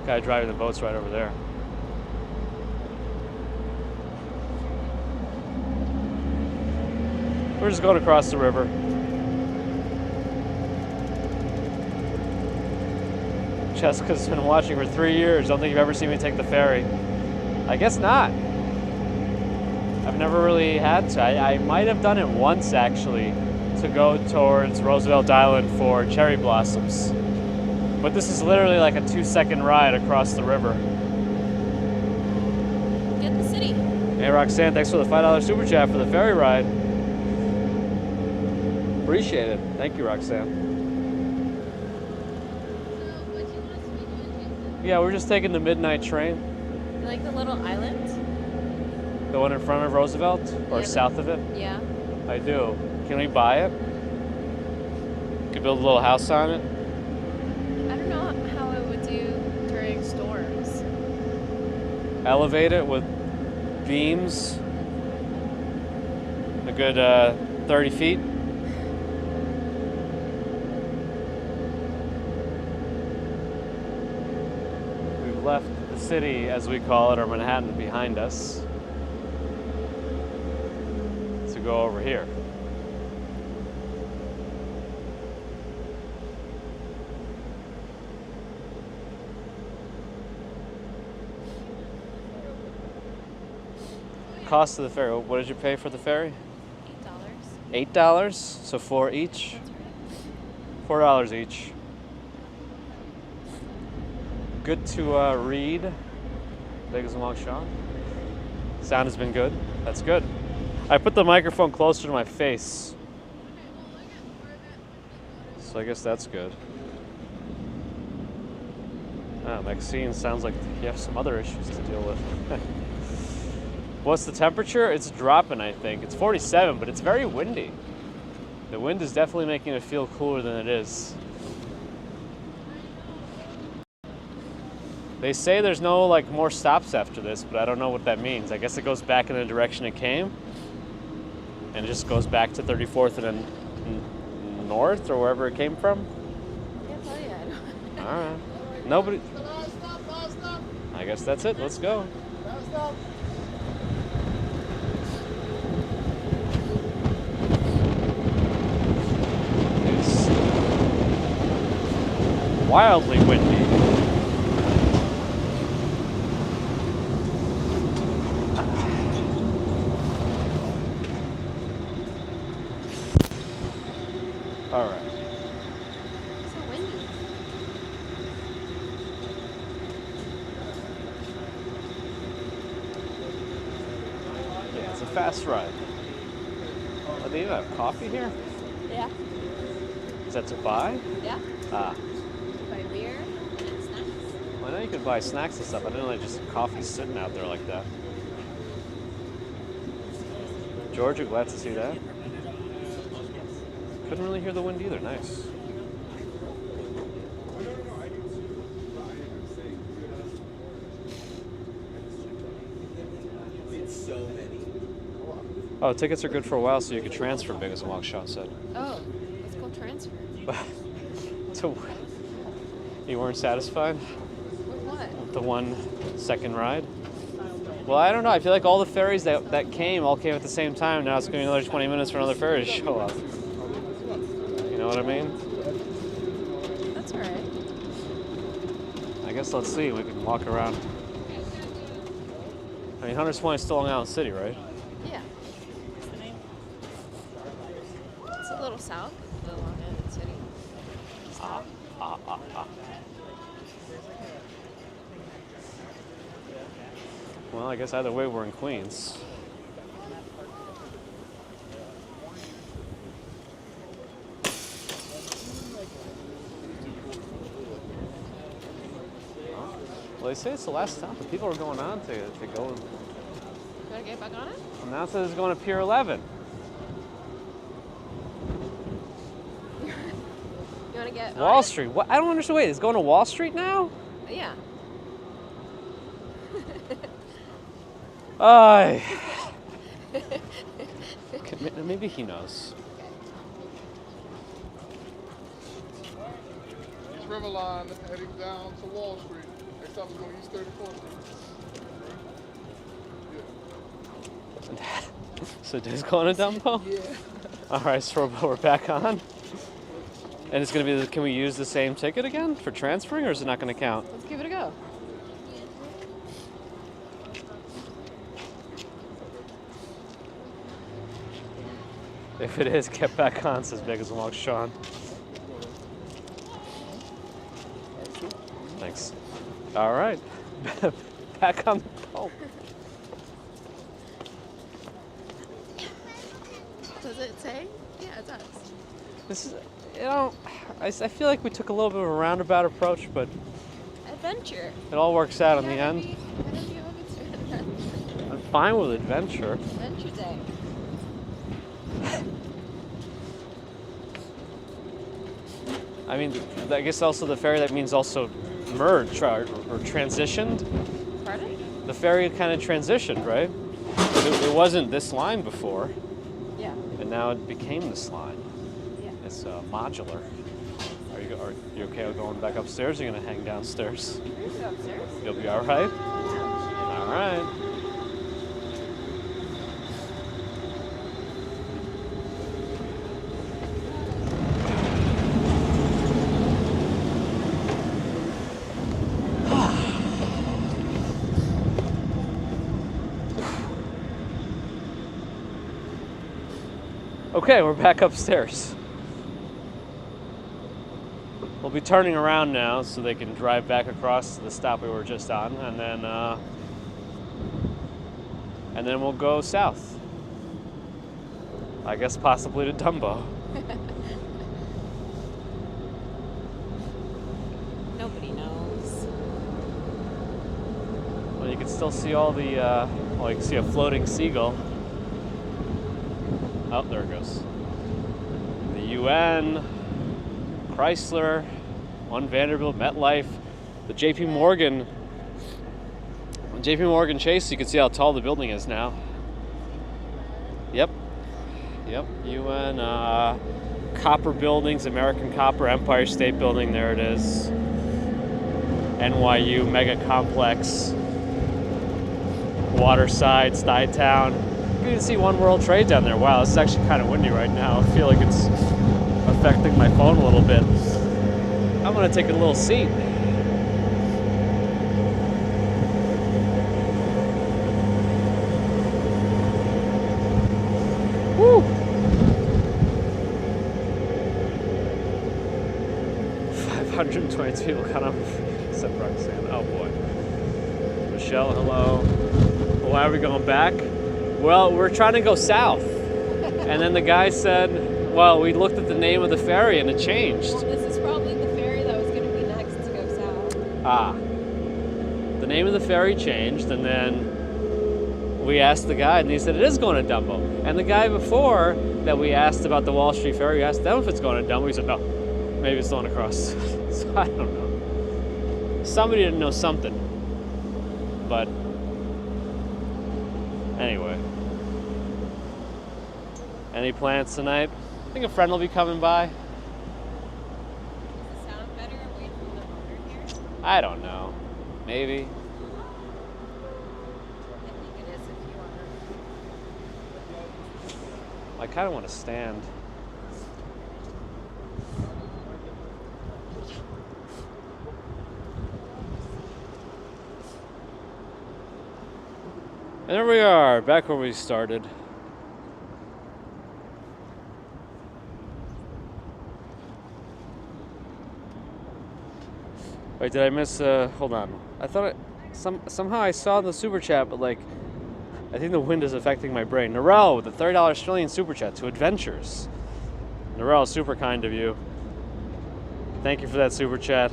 Speaker 1: Guy driving the boat's right over there. We're just going across the river. Jessica's been watching for 3 years. Don't think you've ever seen me take the ferry. I guess not. I've never really had to. I might have done it once actually to go towards Roosevelt Island for cherry blossoms. But this is literally like a 2-second ride across the river.
Speaker 2: Get the city.
Speaker 1: Hey Roxanne, thanks for the $5 super chat for the ferry ride. Appreciate it. Thank you, Roxanne. Yeah, we're just taking the midnight train.
Speaker 2: You like the little island?
Speaker 1: The one in front of Roosevelt? Or
Speaker 2: Yeah,
Speaker 1: south of it?
Speaker 2: Yeah.
Speaker 1: I do. Can we buy it? Could build a little house on it?
Speaker 2: I don't know how it would do during storms.
Speaker 1: Elevate it with beams. A good 30 feet. We've left the city, as we call it, or Manhattan, behind us to go over here. Cost of the ferry. What did you pay for the ferry?
Speaker 2: $8.
Speaker 1: $8? So 4 each? $4 each. Good to read. Big as a long shot. Sound has been good. That's good. I put the microphone closer to my face. So I guess that's good. Maxine sounds like you have some other issues to deal with. What's the temperature? It's dropping, I think. It's 47, but it's very windy. The wind is definitely making it feel cooler than it is. They say there's no like more stops after this, but I don't know what that means. I guess it goes back in the direction it came, and it just goes back to 34th and then north or wherever it came from.
Speaker 2: I can't tell you. I don't.
Speaker 1: All right. Nobody. I guess that's it. Let's go. It's wildly windy. All right.
Speaker 2: So windy.
Speaker 1: Yeah, it's a fast ride. Oh, they even have coffee here?
Speaker 2: Yeah.
Speaker 1: Is that to buy?
Speaker 2: Yeah.
Speaker 1: Ah.
Speaker 2: Buy beer and snacks.
Speaker 1: Well, I know you could buy snacks and stuff. I didn't know just coffee sitting out there like that. Georgia, glad to see that. Couldn't really hear the wind either. Nice. Oh, tickets are good for a while, so you could transfer. Big as a long shot said.
Speaker 2: Oh, let's go transfer.
Speaker 1: So, you weren't satisfied
Speaker 2: With what?
Speaker 1: with the 1 second ride? Well, I don't know. I feel like all the ferries that came all came at the same time. Now it's going to be another 20 minutes for another ferry to show up. You know what I mean?
Speaker 2: That's all right.
Speaker 1: I guess let's see. We can walk around. I mean, Hunters Point is still Long Island City, right?
Speaker 2: Yeah. It's a little south of the Long Island City.
Speaker 1: Well, I guess either way we're in Queens. Well, they say it's the last stop, but people are going on to go.
Speaker 2: You wanna get back on it?
Speaker 1: And now it says it's going to Pier 11.
Speaker 2: You wanna get
Speaker 1: Wall
Speaker 2: on
Speaker 1: Street. What? I don't understand. Wait, it's going to Wall Street now?
Speaker 2: it? Yeah.
Speaker 1: Ay. Maybe he knows.
Speaker 7: East River Line heading down to Wall Street. Next stop is going to East 34th Street.
Speaker 1: So Dave's going to Dumbo?
Speaker 7: Yeah.
Speaker 1: All right, so we're back on. And it's going to be, can we use the same ticket again for transferring, or is it not going to count?
Speaker 2: Let's give it a go.
Speaker 1: If it is, get back on, says Big as a Long Sean. Thanks. All right. Back on the boat.
Speaker 2: Does it say? Yeah, it does.
Speaker 1: This is, I feel like we took a little bit of a roundabout approach, but
Speaker 2: Adventure.
Speaker 1: it all works out in the
Speaker 2: Yeah,
Speaker 1: end.
Speaker 2: whatever you want me to adventure.
Speaker 1: I'm fine with adventure.
Speaker 2: Adventure day.
Speaker 1: I mean, I guess also the ferry, that means also merged or transitioned.
Speaker 2: Pardon?
Speaker 1: The ferry kind of transitioned, right? It wasn't this line before,
Speaker 2: Yeah.
Speaker 1: and now it became this line.
Speaker 2: Yeah.
Speaker 1: It's modular. Are you okay with going back upstairs? Or are you gonna hang downstairs?
Speaker 2: We can go upstairs.
Speaker 1: You'll be all right. All right. Okay, we're back upstairs. We'll be turning around now so they can drive back across the stop we were just on, and then we'll go south. I guess possibly to Dumbo.
Speaker 2: Nobody knows.
Speaker 1: Well, you can still see all the, well, you can see a floating seagull. Oh, there it goes. The UN, Chrysler, One Vanderbilt, MetLife, the JP Morgan Chase. You can see how tall the building is now. Yep. UN, Copper Buildings, American Copper, Empire State Building. There it is. NYU Mega Complex, Waterside, Stuytown. You can see One World Trade down there. Wow, it's actually kind of windy right now. I feel like it's affecting my phone a little bit. I'm gonna take a little seat. Woo! 522 people kind of except Roxanne. Oh boy. Michelle, hello. Why are we going back? Well, we're trying to go south. And then the guy said, well, we looked at the name of the ferry and it changed.
Speaker 2: Well, this is probably the ferry that was going to be next to go south.
Speaker 1: Ah. The name of the ferry changed, and then we asked the guide, and he said it is going to Dumbo. And the guy before that we asked about the Wall Street ferry, we asked them if it's going to Dumbo. He said, no, maybe it's going across. So I don't know. Somebody didn't know something. But anyway. Any plans tonight? I think a friend will be coming by.
Speaker 2: Does it sound better away from the motor here?
Speaker 1: I don't know. Maybe.
Speaker 2: I think it is if you want
Speaker 1: I kind of want to stand. And there we are, back where we started. Wait, did I miss, hold on. I thought Somehow I saw the super chat, but like, I think the wind is affecting my brain. Narelle with the $30 Australian super chat to Adventures. Narelle, super kind of you. Thank you for that super chat.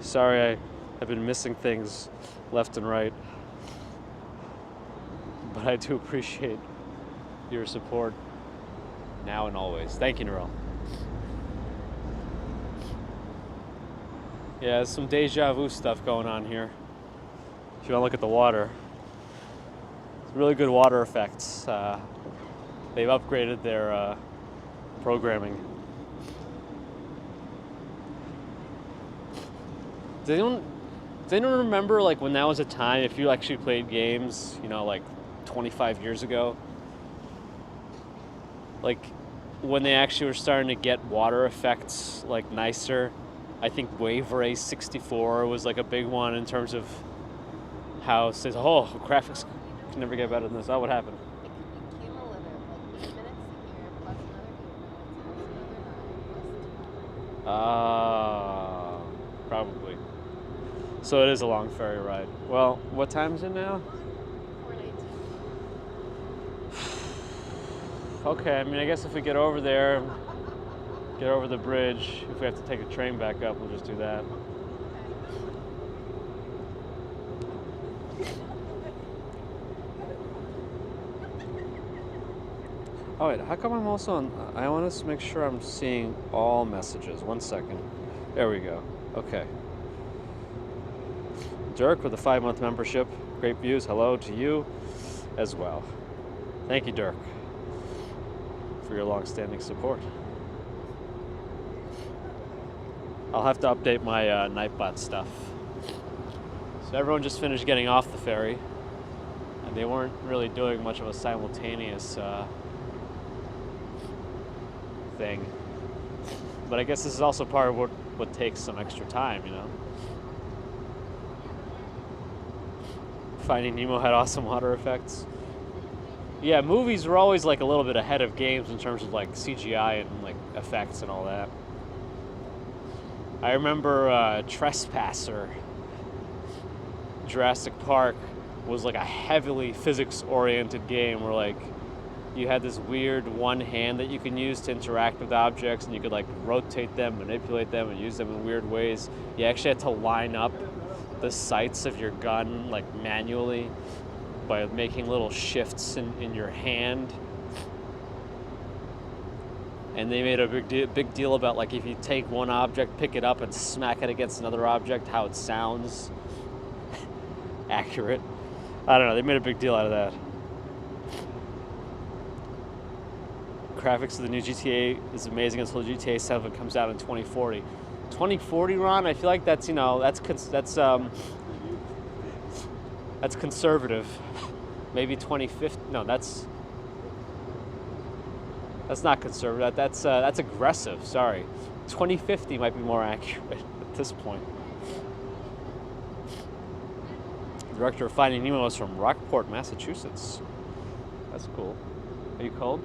Speaker 1: Sorry I have been missing things left and right. But I do appreciate your support now and always. Thank you, Narelle. Yeah, there's some deja vu stuff going on here. If you want to look at the water, it's really good water effects. They've upgraded their programming. Does anyone remember like when that was a time if you actually played games, you know, like 25 years ago? Like when they actually were starting to get water effects like nicer. I think Wave Race 64 was like a big one in terms of how it says, oh, graphics can never get better than this. Oh, what happened?
Speaker 2: Cumulative, like 8 minutes here, plus another 8 minutes, plus another 9,
Speaker 1: Probably. So it is a long ferry ride. Well, what time is it now?
Speaker 2: 4:19.
Speaker 1: Okay, I mean, I guess if we get over there, get over the bridge, if we have to take a train back up, we'll just do that. Oh wait, how come I'm also on, I want to make sure I'm seeing all messages. 1 second. There we go. Okay. Dirk with a 5-month membership. Great views. Hello to you as well. Thank you, Dirk, for your long-standing support. I'll have to update my Nightbot stuff. So everyone just finished getting off the ferry, and they weren't really doing much of a simultaneous thing. But I guess this is also part of what takes some extra time, you know? Finding Nemo had awesome water effects. Yeah, movies were always like a little bit ahead of games in terms of like CGI and like effects and all that. I remember Trespasser, Jurassic Park, was like a heavily physics-oriented game where like you had this weird one hand that you can use to interact with objects, and you could like rotate them, manipulate them, and use them in weird ways. You actually had to line up the sights of your gun like manually by making little shifts in your hand. And they made a big deal about like if you take one object, pick it up and smack it against another object, how it sounds accurate. I don't know, they made a big deal out of that. Graphics of the new GTA is amazing until GTA 7 comes out in 2040. 2040, Ron? I feel like that's, you know, that's conservative. Maybe 2050. No, that's not conservative. That's aggressive. Sorry, 2050 might be more accurate at this point. The director of Finding Nemo is from Rockport, Massachusetts. That's cool. Are you cold?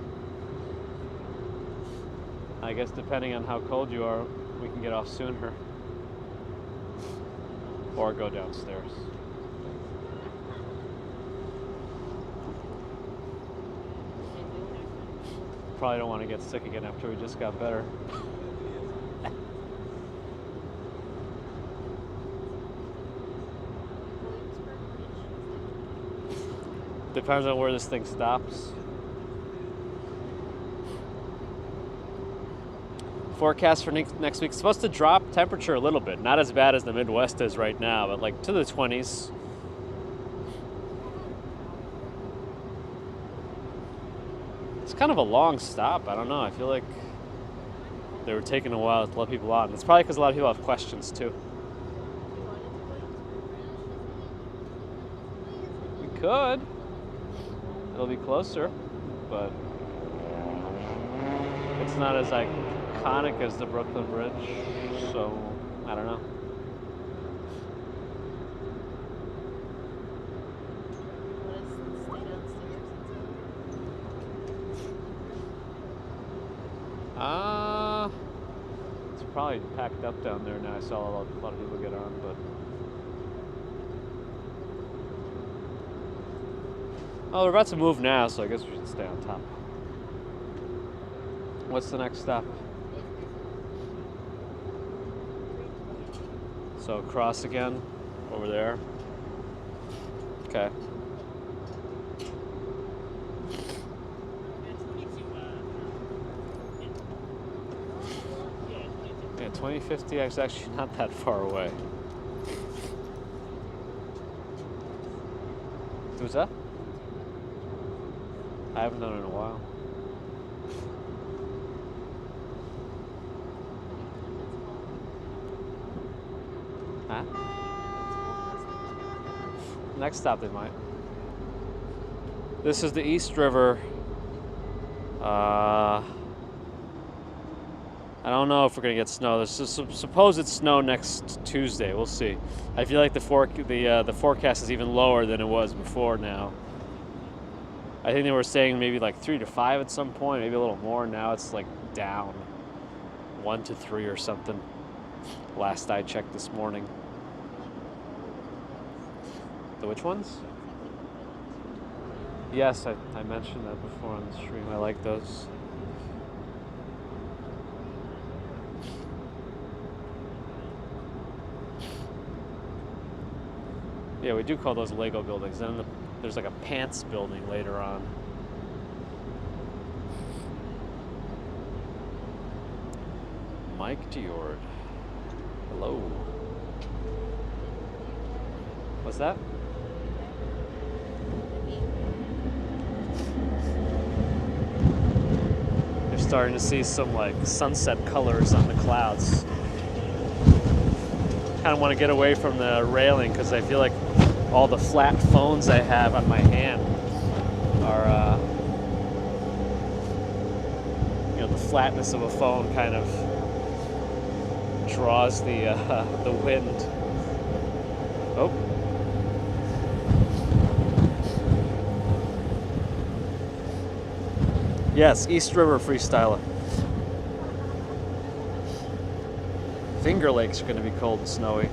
Speaker 1: I guess depending on how cold you are, we can get off sooner or go downstairs. Probably don't want to get sick again after we just got better. Depends on where this thing stops. Forecast for next week, supposed to drop temperature a little bit. Not as bad as the Midwest is right now, but like to the 20s. It's kind of a long stop. I don't know. I feel like they were taking a while to let people on. It's probably because a lot of people have questions too. We could. It'll be closer, but it's not as iconic as the Brooklyn Bridge, so I don't know. It's probably packed up down there now. I saw a lot of people get on, but Oh, we're about to move now, so I guess we should stay on top. What's the next stop? So cross again, over there. Okay. Yeah, 2050 is actually not that far away. Who's that? I haven't done it in a while. Huh? Next stop they might. This is the East River. I don't know if we're gonna get snow. There's supposed snow next Tuesday. We'll see. I feel like the forecast is even lower than it was before now. I think they were saying maybe like 3 to 5 at some point, maybe a little more. Now it's like down 1 to 3 or something. Last I checked this morning. The which ones? Yes, I mentioned that before on the stream. I like those. Yeah, we do call those Lego buildings. Then there's like a pants building later on. Mike Diord. Hello. What's that? You're starting to see some like sunset colors on the clouds. Kind of want to get away from the railing because I feel like all the flat phones I have on my hand are, the flatness of a phone kind of draws the wind. Oh. Yes, East River freestyler. Finger Lakes are going to be cold and snowy.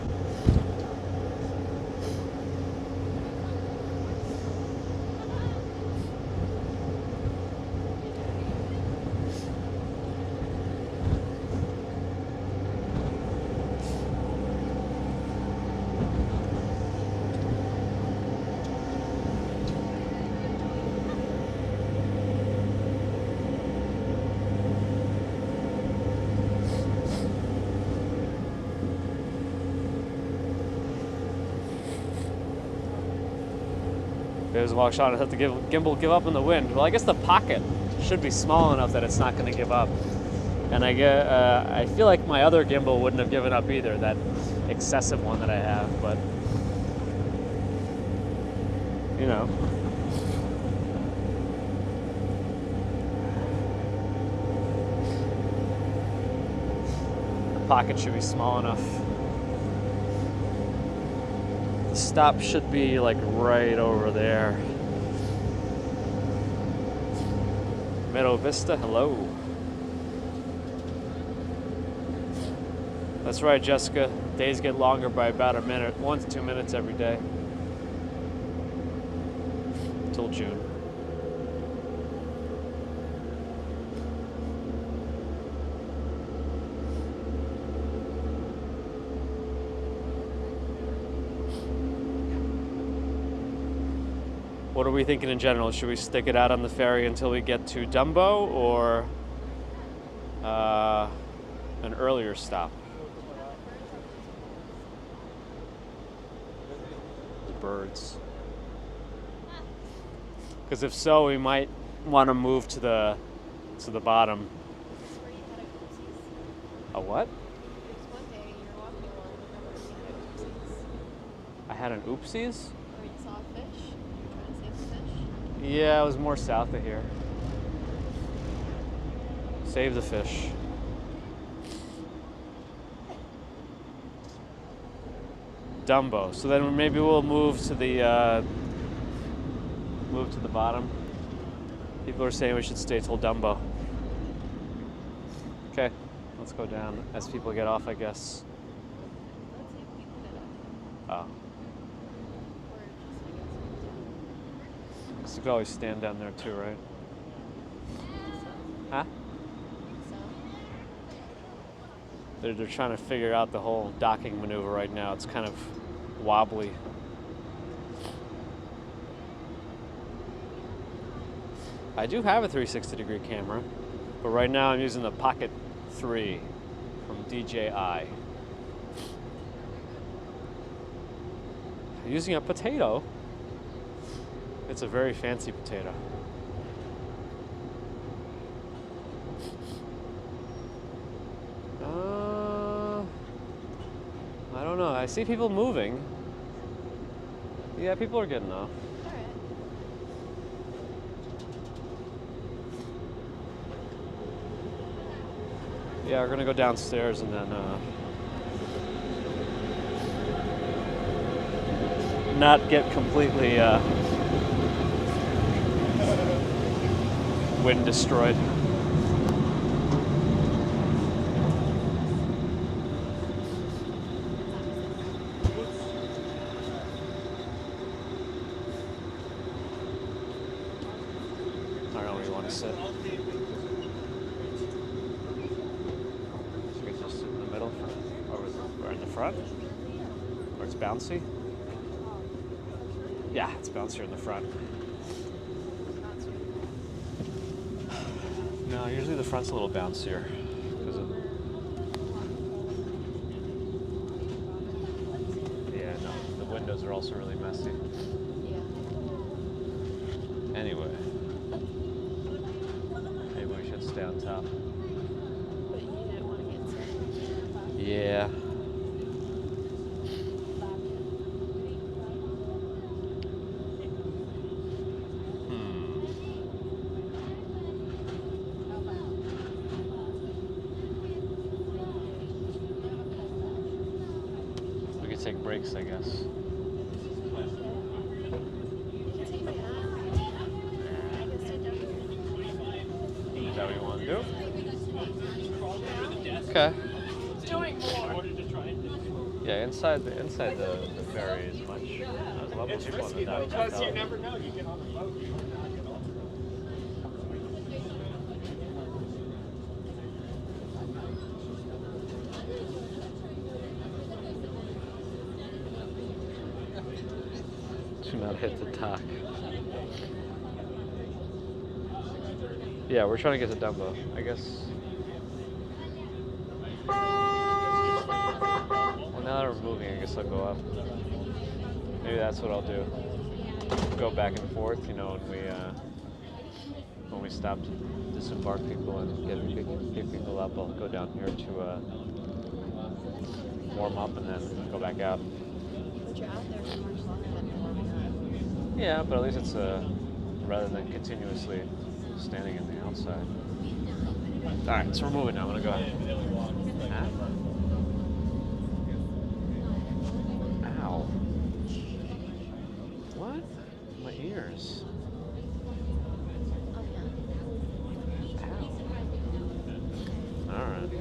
Speaker 1: There's a walk shot. I have to gimbal give up in the wind. Well, I guess the pocket should be small enough that it's not going to give up. And I feel like my other gimbal wouldn't have given up either, that excessive one that I have. But you know, the pocket should be small enough. The stop should be like right over there. Meadow Vista, hello. That's right, Jessica. Days get longer by about a minute, 1 to 2 minutes every day. Till June. What are we thinking in general? Should we stick it out on the ferry until we get to Dumbo, or an earlier stop? The birds. Because if so, we might want to move to the bottom. A what?
Speaker 2: One day you were walking along the river and you
Speaker 1: I had an oopsies?
Speaker 2: or you saw a fish. Trying to save the fish.
Speaker 1: Yeah, it was more south of here. Save the fish. Dumbo. So then maybe we'll move to the bottom. People are saying we should stay till Dumbo. Okay, let's go down as people get off, I guess.
Speaker 2: Let's see if we can get up.
Speaker 1: Oh.
Speaker 2: Or just, I guess,
Speaker 1: guess you could always stand down there too, right? Huh? They're trying to figure out the whole docking maneuver right now. It's kind of wobbly. I do have a 360-degree camera, but right now I'm using the Pocket 3 from DJI. Using a potato. It's a very fancy potato. I don't know. I see people moving. Yeah, people are getting off.
Speaker 2: Alright.
Speaker 1: Yeah, we're gonna go downstairs and then not get completely wind destroyed. I don't know where you want to sit. Should we just sit in the middle? Or in the front? Or it's bouncy? Yeah, it's bouncier in the front. No, usually the front's a little bouncier. Because of... Yeah, no, the windows are also really messy.
Speaker 2: Yeah.
Speaker 1: Anyway. Maybe we should stay on top.
Speaker 2: But you didn't want to get sick.
Speaker 1: Yeah. We could take breaks, I guess.
Speaker 2: You can take my hat. I guess I don't.
Speaker 1: Is that what you want to do? Okay.
Speaker 2: Doing more.
Speaker 1: Yeah, inside the ferry is much. There's a lot more
Speaker 5: It's
Speaker 1: people on
Speaker 5: risky
Speaker 1: the
Speaker 5: though,
Speaker 1: dock.
Speaker 5: because you never know. You get on the boat, you might not get off.
Speaker 1: Do not hit the dock. Yeah, we're trying to get to Dumbo, I guess. Well, now that we're moving, I guess I'll go up. Maybe that's what I'll do. Go back and forth, you know, when we stop to disembark people and pick people up, I'll go down here to warm up and then go back out.
Speaker 2: But you're out there for much longer than warming up.
Speaker 1: Yeah, but at least it's rather than continuously standing in the outside. All right, so we're moving now. I'm gonna go. Huh? Ow! What? My ears. Ow. All right.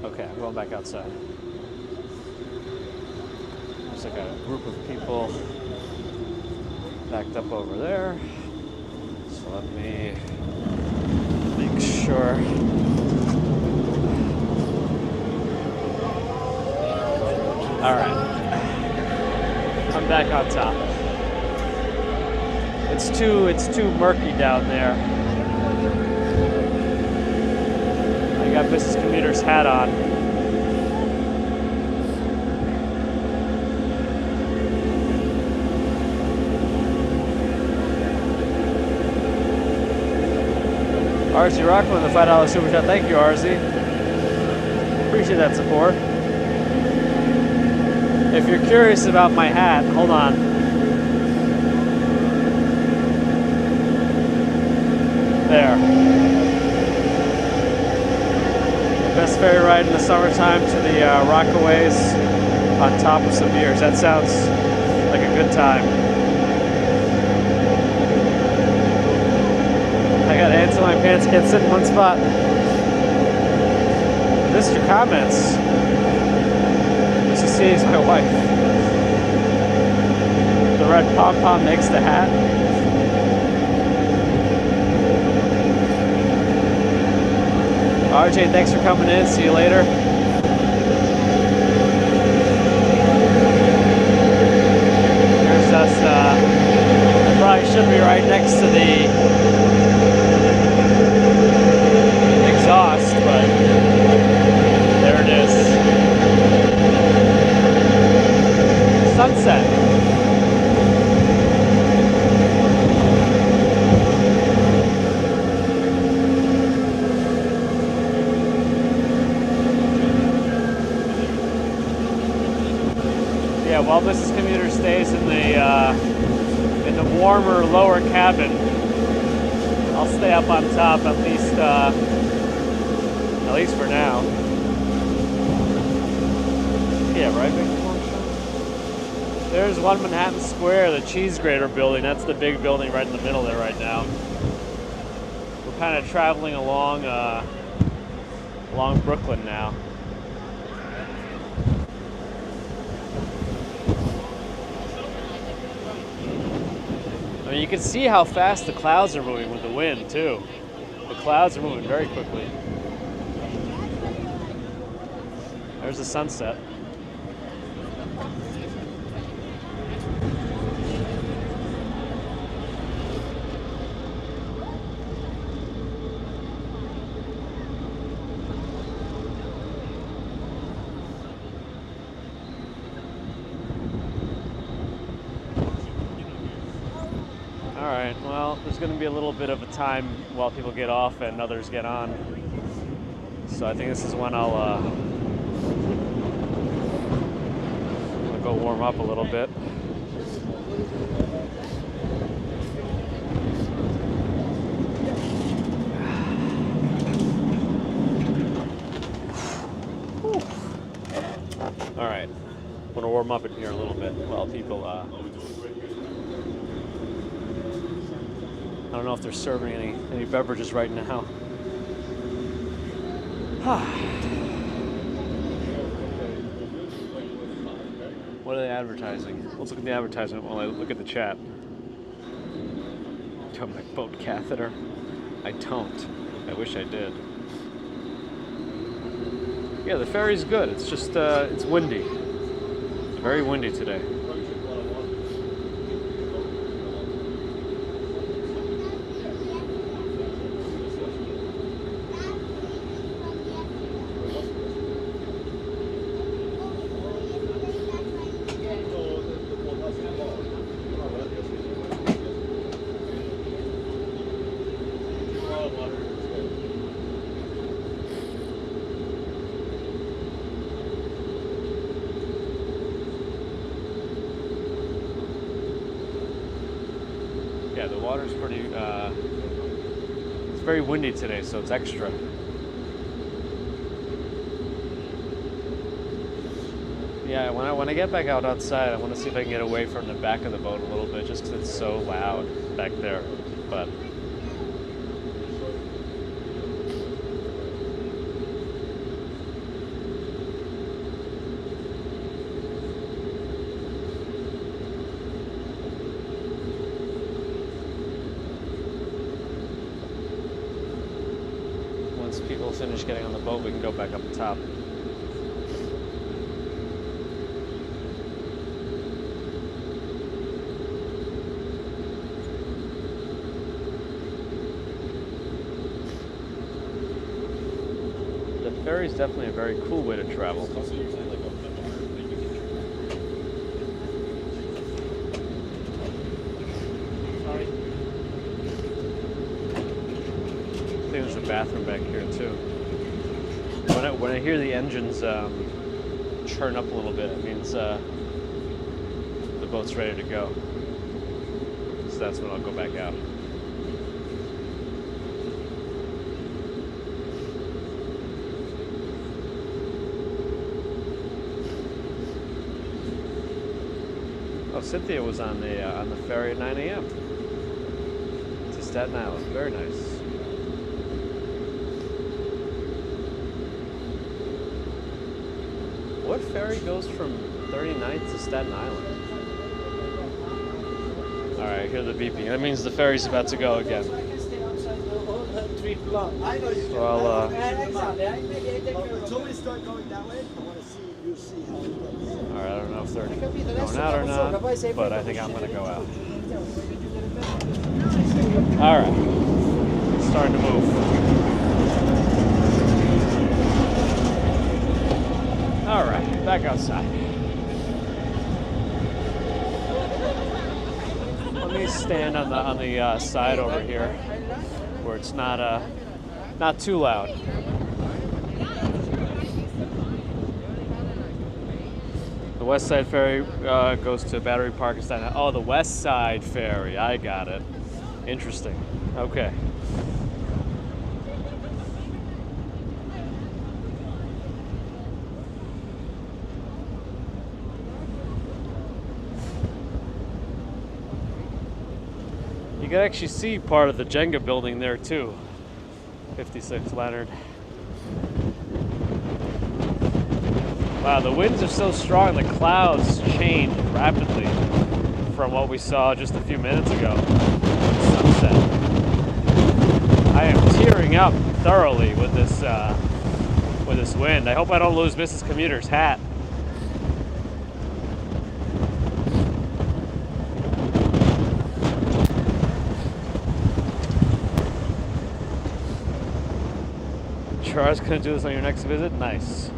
Speaker 1: Okay, I'm going back outside. There's like a group of people backed up over there. So let me make sure. All right. I'm back on top. It's too murky down there. I got business commuter's hat on. RZ Rockman with the $5 super chat. Thank you, RZ. Appreciate that support. If you're curious about my hat, hold on. There. Best ferry ride in the summertime to the Rockaways on top of some beers. That sounds like a good time. I got ants in my pants, can't sit in one spot. Missed your comments. Mrs. C is my wife. red pom-pom makes the hat. RJ, thanks for coming in. See you later. Here's us. Probably should be right next to the exhaust, but there it is. Sunset. Yeah, while business commuter stays in the warmer lower cabin, I'll stay up on top at least for now. Yeah, right, Big Long Shot? There's One Manhattan Square, the cheese grater building. That's the big building right in the middle there right now. We're kind of traveling along Brooklyn now. I mean, you can see how fast the clouds are moving with the wind, too. The clouds are moving very quickly. There's the sunset. Alright, well, there's going to be a little bit of a time while people get off and others get on. So I think this is when I'll go warm up a little bit. Alright, I'm going to warm up in here a little bit while people I don't know if they're serving any beverages right now. What are they advertising? Let's look at the advertisement while I look at the chat. Do I have my boat catheter? I don't. I wish I did. Yeah, the ferry's good. It's just, it's windy. It's very windy today. Yeah, the water's pretty, it's very windy today, so it's extra. Yeah, when I get back outside, I want to see if I can get away from the back of the boat a little bit, just because it's so loud back there. But once people finish getting on the boat, we can go back up the top. The ferry is definitely a very cool way to travel. I think there's a bathroom back here too. When I hear the engines churn up a little bit, it means the boat's ready to go. So that's when I'll go back out. Oh, Cynthia was on the ferry at 9 a.m. to Staten Island. Very nice. What ferry goes from 39th to Staten Island? All right, hear the beeping. That means the ferry's about to go again. So I'll,
Speaker 8: Until we start going that way, I want to see you see how it goes.
Speaker 1: all right, I don't know if they're going out or not, but I think I'm going to go out. All right, it's starting to move. All right, back outside. Let me stand on the side over here, where it's not too loud. The West Side Ferry goes to Battery Park and Staten Island. Oh, the West Side Ferry. I got it. Interesting. Okay. You can actually see part of the Jenga building there too. 56 Leonard. Wow, the winds are so strong, the clouds change rapidly from what we saw just a few minutes ago. Sunset. I am tearing up thoroughly with this wind. I hope I don't lose Mrs. Commuter's hat. Charles gonna do this on your next visit? Nice.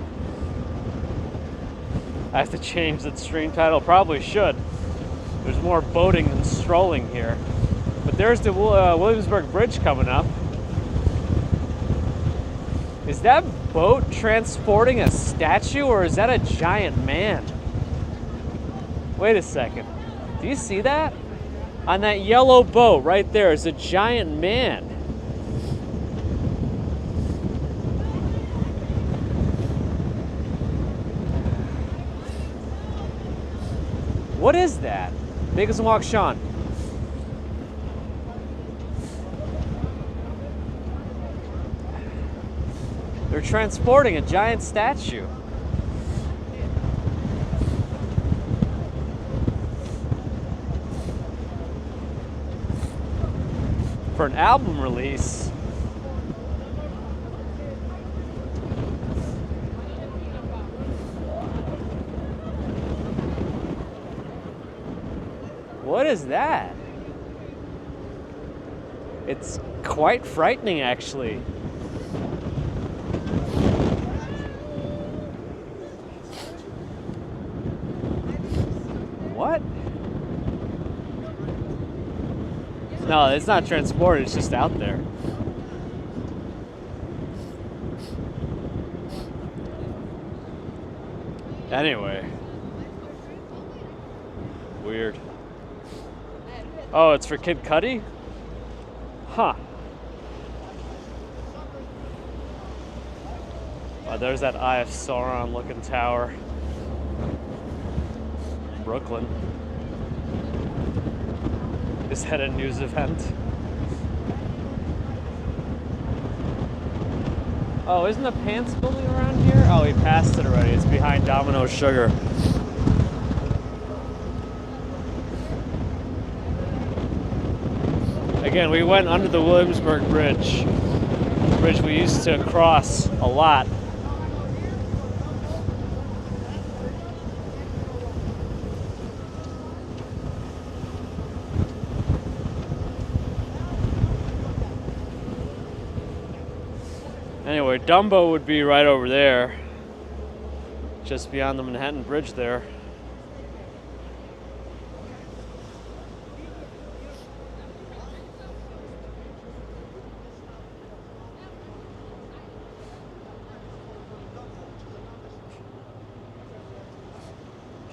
Speaker 1: I have to change the stream title. Probably should. There's more boating than strolling here. But there's the Williamsburg Bridge coming up. Is that boat transporting a statue or is that a giant man? Wait a second. Do you see that? On that yellow boat right there is a giant man. What is that? Make us walk, Sean. They're transporting a giant statue. For an album release. What is that? It's quite frightening, actually. What? No, it's not transported, it's just out there. Anyway. Weird. Oh, it's for Kid Cudi? Huh. Oh, there's that Eye of Sauron looking tower. Brooklyn. Is that a news event? Oh, isn't the Pants building around here? Oh, we passed it already. It's behind Domino's Sugar. Again, we went under the Williamsburg Bridge. The bridge we used to cross a lot. Anyway, Dumbo would be right over there, just beyond the Manhattan Bridge there.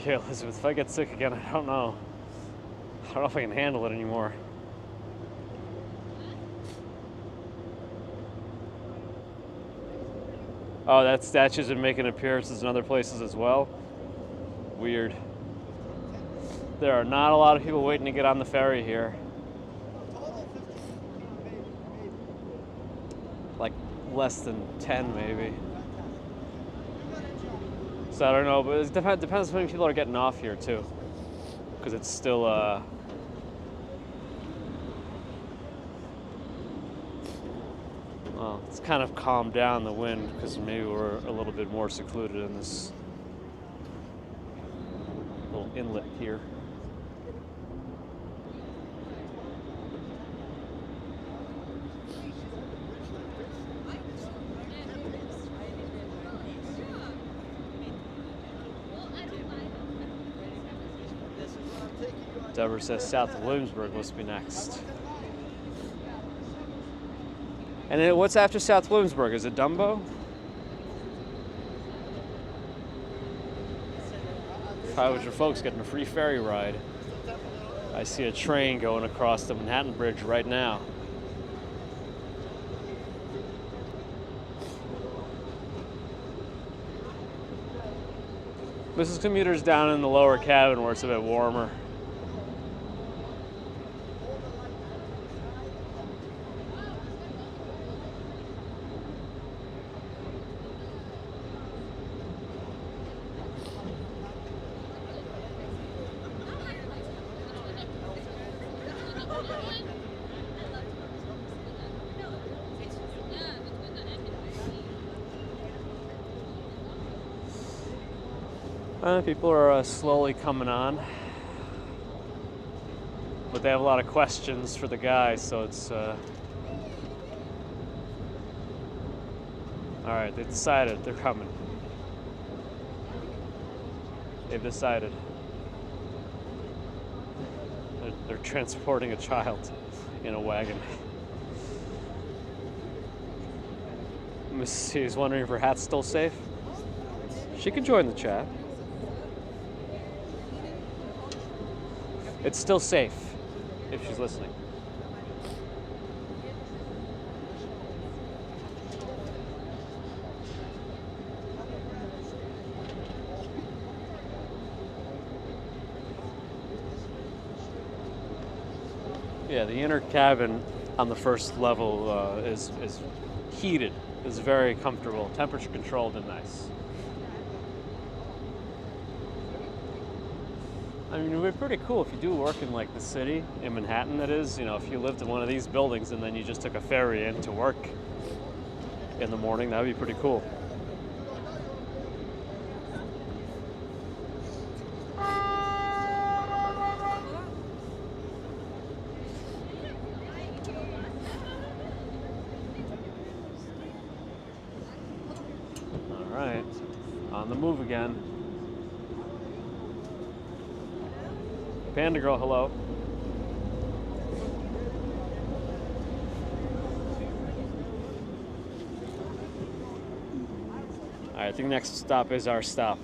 Speaker 1: Yeah, Elizabeth, if I get sick again, I don't know. I don't know if I can handle it anymore. Oh, that statue's been making appearances in other places as well. Weird. There are not a lot of people waiting to get on the ferry here. Like less than 10 maybe. So I don't know, but it depends how many people are getting off here too. Because it's still Well, it's kind of calmed down the wind because maybe we're a little bit more secluded in this little inlet here. Deborah says south of Williamsburg must be next. And then what's after South Williamsburg? Is it Dumbo? Probably with your folks getting a free ferry ride. I see a train going across the Manhattan Bridge right now. Mrs. Commuter's down in the lower cabin where it's a bit warmer. People are slowly coming on, but they have a lot of questions for the guys, so it's all right. They decided they're coming. They've decided they're transporting a child in a wagon. Mrs. C is wondering if her hat's still safe. She can join the chat. It's still safe if she's listening. Yeah, the inner cabin on the first level is heated. It's very comfortable, temperature controlled and nice. I mean, it would be pretty cool if you do work in like the city, in Manhattan that is, you know, if you lived in one of these buildings and then you just took a ferry in to work in the morning, that would be pretty cool. All right, on the move again. Panda Girl, hello. All right, I think next stop is our stop,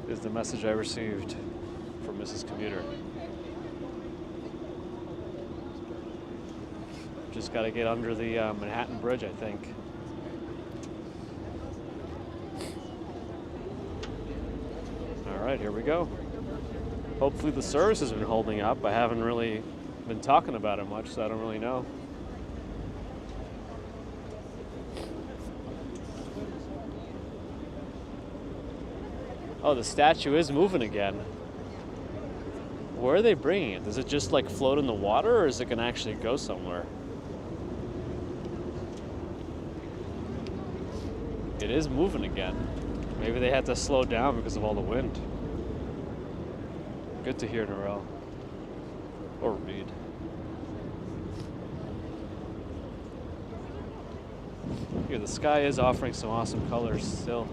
Speaker 1: is the message I received from Mrs. Commuter. Just got to get under the Manhattan Bridge, I think. All right, here we go. Hopefully the service has been holding up. I haven't really been talking about it much, so I don't really know. Oh, the statue is moving again. Where are they bringing it? Does it just like float in the water, or is it gonna actually go somewhere? It is moving again. Maybe they had to slow down because of all the wind. Good to hear, Narelle. Or read. Here, the sky is offering some awesome colors still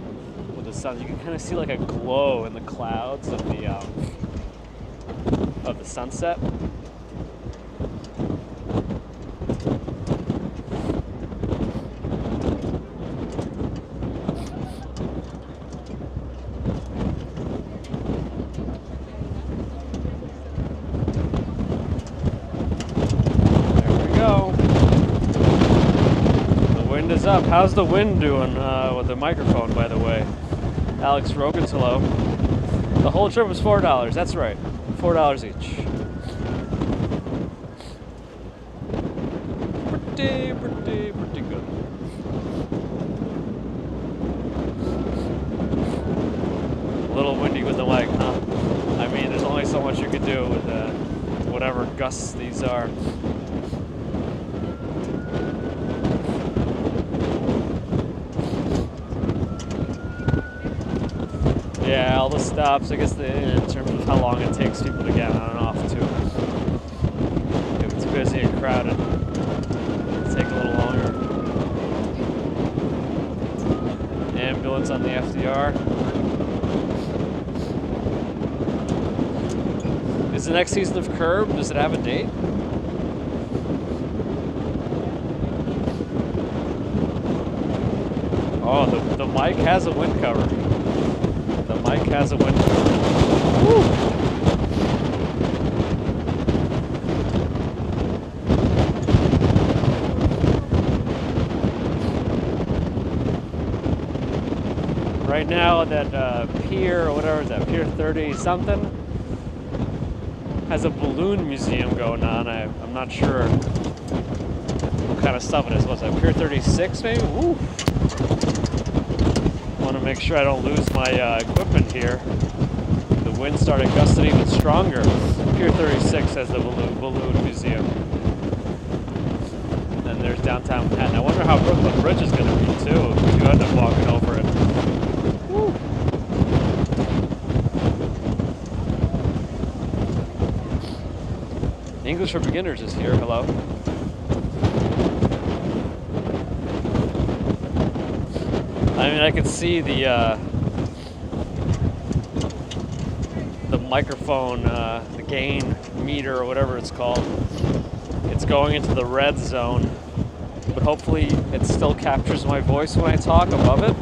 Speaker 1: with the sun. You can kind of see like a glow in the clouds of the sunset. Up. How's the wind doing with the microphone, by the way? Alex Rogan's hello. The whole trip was $4. That's right. $4 each. Pretty good. A little windy with the mic, huh? I mean, there's only so much you could do with whatever gusts these are. Yeah, all the stops. I guess in terms of how long it takes people to get on and off too. If it's busy and crowded, it'll take a little longer. Ambulance on the FDR. Is the next season of Curb, does it have a date? Oh, the mic has a wind cover. The mic has a wind cover. Woo! Right now, that pier, or whatever is that, Pier 30 something, has a balloon museum going on. I'm not sure what kind of stuff it is. What's that, Pier 36 maybe? Woo! Want to make sure I don't lose my equipment here. The wind started gusting even stronger. Pier 36 has the balloon museum. And there's downtown Manhattan. I wonder how Brooklyn Bridge is going to be too if you end up walking over it. Woo. English for Beginners is here. Hello. I mean, I can see the microphone, the gain meter or whatever it's called. It's going into the red zone, but hopefully it still captures my voice when I talk above it.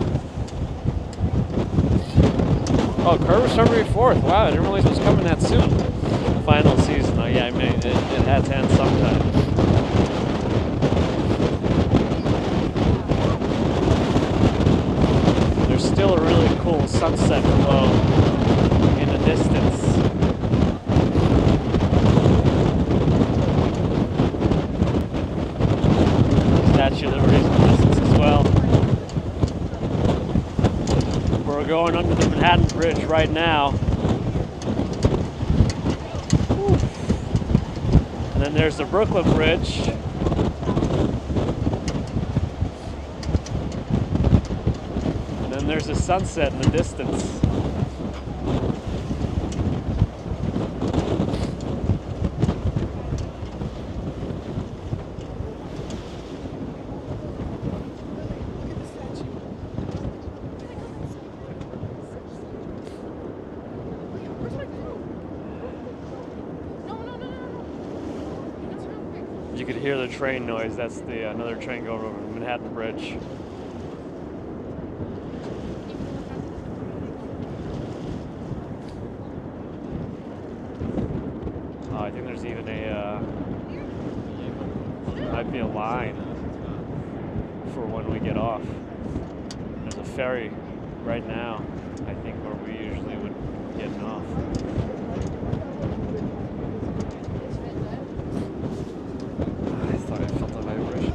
Speaker 1: Oh, Curb is February 4th. Wow, I didn't realize it was coming that soon. Final season. Oh yeah, I mean, it had to end sometime. There's still a really cool sunset below in the distance. Statue of Liberty in the distance as well. We're going under the Manhattan Bridge right now. And then there's the Brooklyn Bridge. And then there's the sunset in the distance. You could hear the train noise. That's the another train going over the Manhattan Bridge. Oh, I think there's even might be a line for when we get off. There's a ferry right now, I think, where we usually would get off.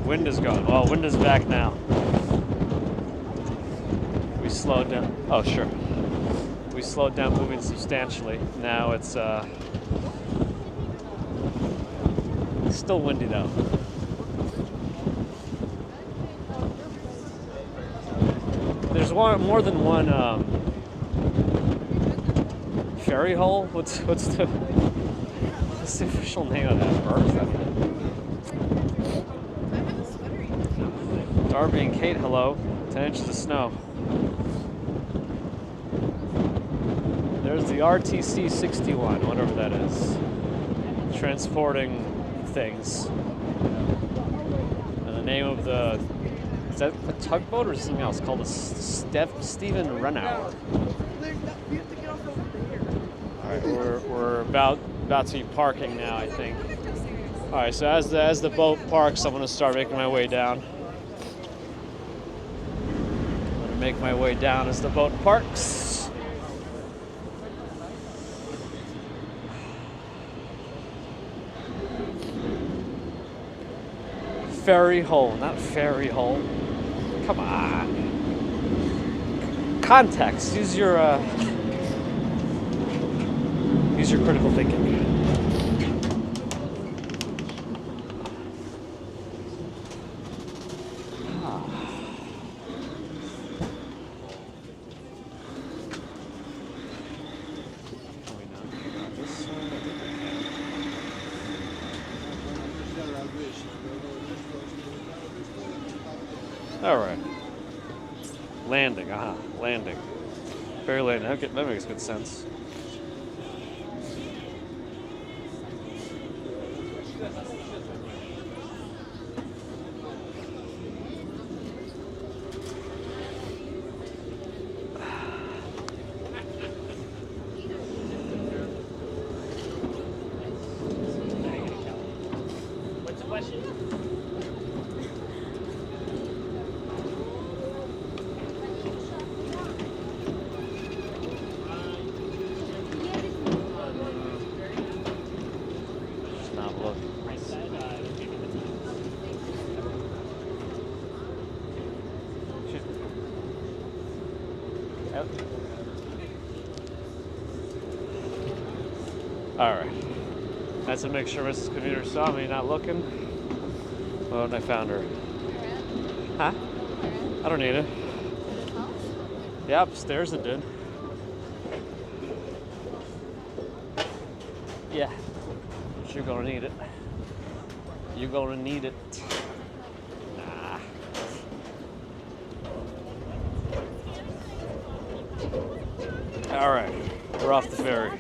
Speaker 1: Wind is gone. Well, wind is back now. We slowed down. Oh, sure. We slowed down moving substantially. Now it's still windy though. There's more than one ferry hull. What's the official name of that berth? Darby and Kate, hello. 10 inches of snow. There's the RTC 61, whatever that is. Transporting things. And the name of the... Is that a tugboat or something else? Called the Stephen Renauer. Alright, we're about to be parking now, I think. Alright, so as the boat parks, I'm going to start making my way down. Make my way down as the boat parks. Ferry hole, not ferry hole. Come on. Context. Use your critical thinking. All right. Landing. Landing. Ferry landing. Okay, that makes good sense.
Speaker 6: What's the question?
Speaker 1: Just not look.
Speaker 6: I said, maybe the time.
Speaker 1: Yep. All right. That's to make sure Mrs. Commuter saw me not looking. Oh, and I found her. Huh? I don't need it. Yeah, upstairs it did. Yeah. But you're gonna need it. You're gonna need it. Nah. All right. We're off the ferry.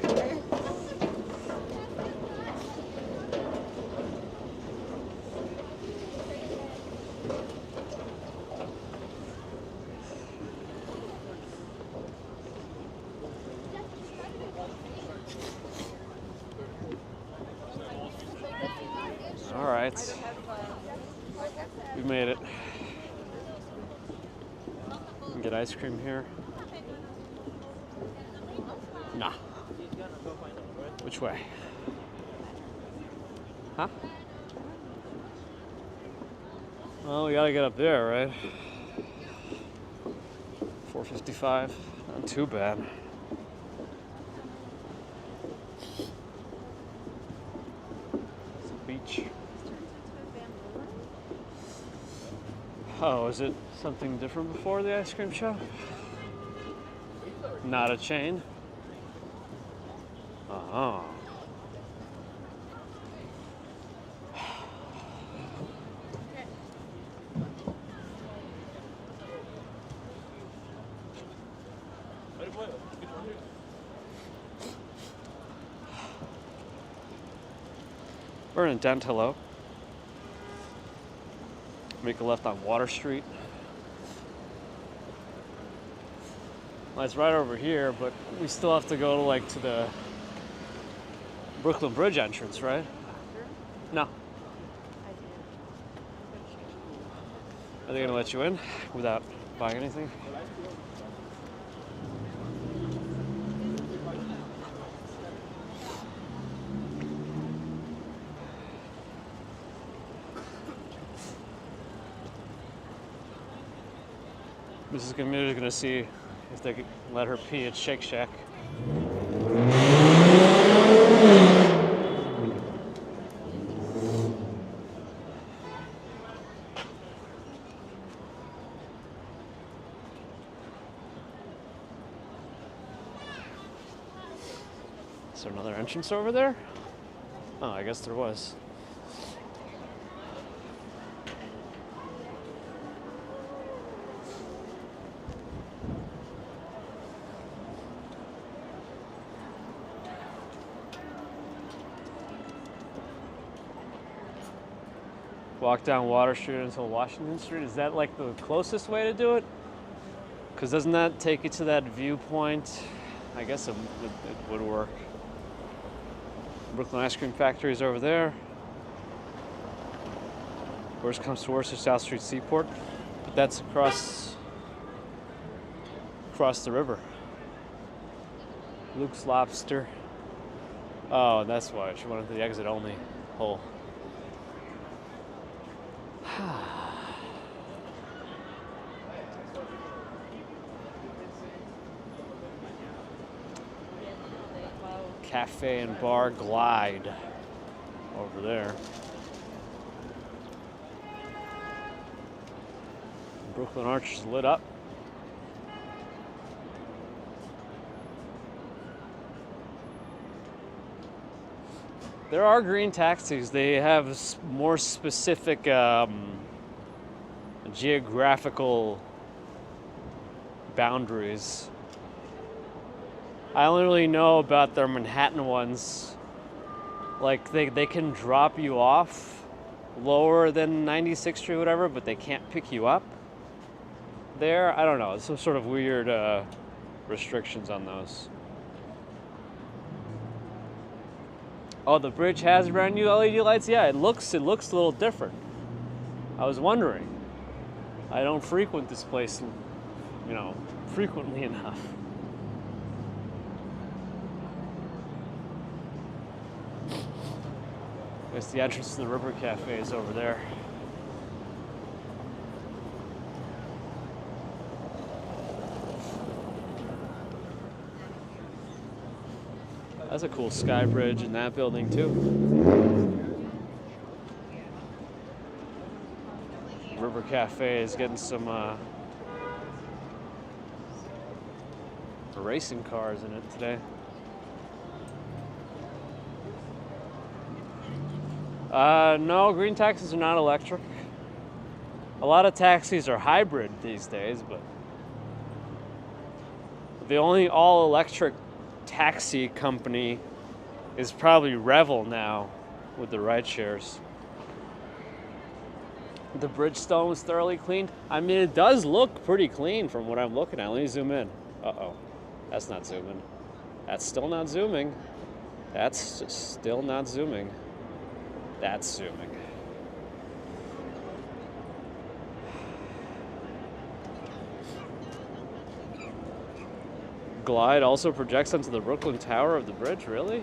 Speaker 1: All right. We made it. We can get ice cream here. Nah. Which way? Huh? Well, we gotta get up there, right? 4:55. Not too bad. It's a beach. Oh, is it something different before the ice cream shop? Not a chain? Oh. We're in Dentillo. Make a left on Water Street. Well, it's right over here, but we still have to go to the Brooklyn Bridge entrance, right? No. Are they gonna let you in without buying anything? Mrs. Commuter is gonna see if they could let her pee at Shake Shack. Is there another entrance over there? Oh, I guess there was. Walk down Water Street until Washington Street. Is that like the closest way to do it? Because doesn't that take you to that viewpoint? I guess it would work. Brooklyn Ice Cream Factory is over there. Worst comes to worst, is South Street Seaport. But that's across the river. Luke's Lobster. Oh, that's why she went into the exit only hole. Cafe and Bar Glide over there. Brooklyn Arch is lit up. There are green taxis. They have more specific geographical boundaries. I only really know about their Manhattan ones. Like they can drop you off lower than 96th Street or whatever, but they can't pick you up there. I don't know. It's some sort of weird restrictions on those. Oh, the bridge has brand new LED lights? Yeah, it looks a little different. I was wondering. I don't frequent this place, frequently enough. There's the entrance to the River Cafe is over there. That's a cool sky bridge in that building too. River Cafe is getting some racing cars in it today. No, green taxis are not electric. A lot of taxis are hybrid these days, but the only all-electric taxi company is probably Revel now with the ride shares. The Bridgestone was thoroughly cleaned. I mean, it does look pretty clean from what I'm looking at. Let me zoom in. Uh-oh. That's not zooming. That's still not zooming. That's just still not zooming. That's zooming. Glide also projects onto the Brooklyn Tower of the bridge, really?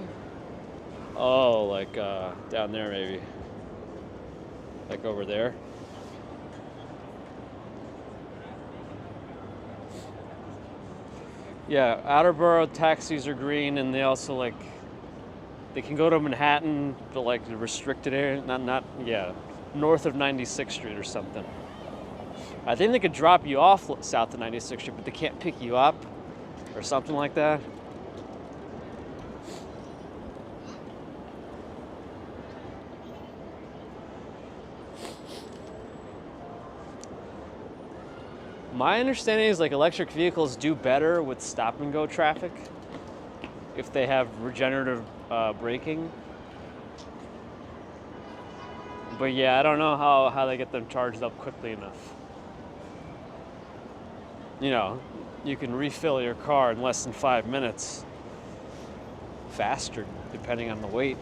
Speaker 1: Oh, like down there maybe. Like over there. Yeah, outer borough taxis are green, and they also they can go to Manhattan, but like the restricted area, north of 96th Street or something. I think they could drop you off south of 96th Street, but they can't pick you up or something like that. My understanding is electric vehicles do better with stop and go traffic if they have regenerative braking. But yeah, I don't know how they get them charged up quickly enough. You can refill your car in less than 5 minutes. Faster, depending on the weight.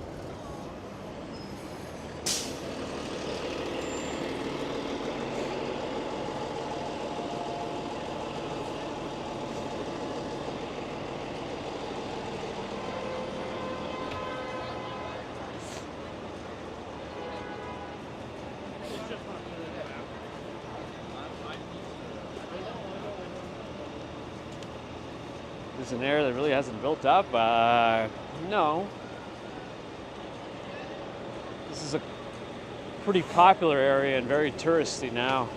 Speaker 1: Is an area that really hasn't built up? No. This is a pretty popular area and very touristy now.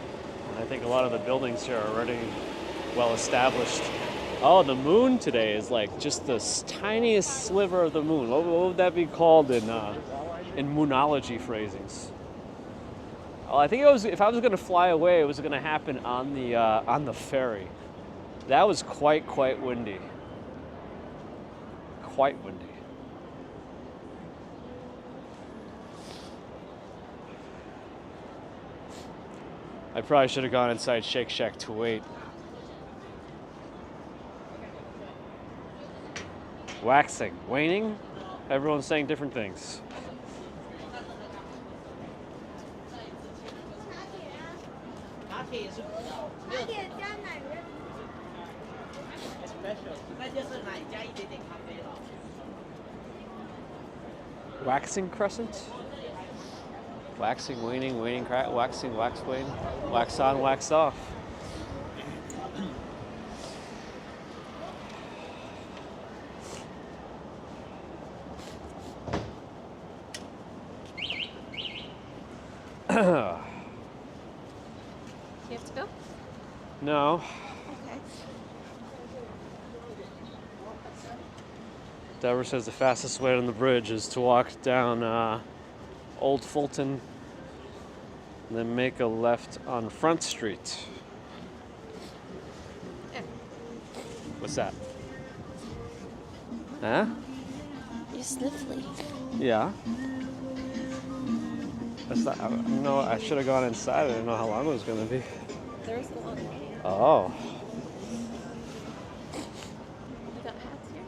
Speaker 1: And I think a lot of the buildings here are already well established. Oh, the moon today is just the tiniest sliver of the moon. What would that be called in moonology phrasings? Well, I think if I was going to fly away, it was going to happen on the ferry. That was quite windy. Quite windy. I probably should have gone inside Shake Shack to wait. Waxing, waning. Everyone's saying different things. Waxing crescent? Waxing, waning, waning, waxing, wax, wane, wax on, wax off.
Speaker 2: Do you have to go?
Speaker 1: No.
Speaker 2: Okay.
Speaker 1: Deborah says the fastest way on the bridge is to walk down Old Fulton and then make a left on Front Street.
Speaker 2: Yeah.
Speaker 1: What's that? Huh?
Speaker 2: You're sniffly.
Speaker 1: Yeah. That's not, no, I should have gone inside. I didn't know how long it was going to be.
Speaker 2: There was a long line.
Speaker 1: Oh.
Speaker 2: You got hats here?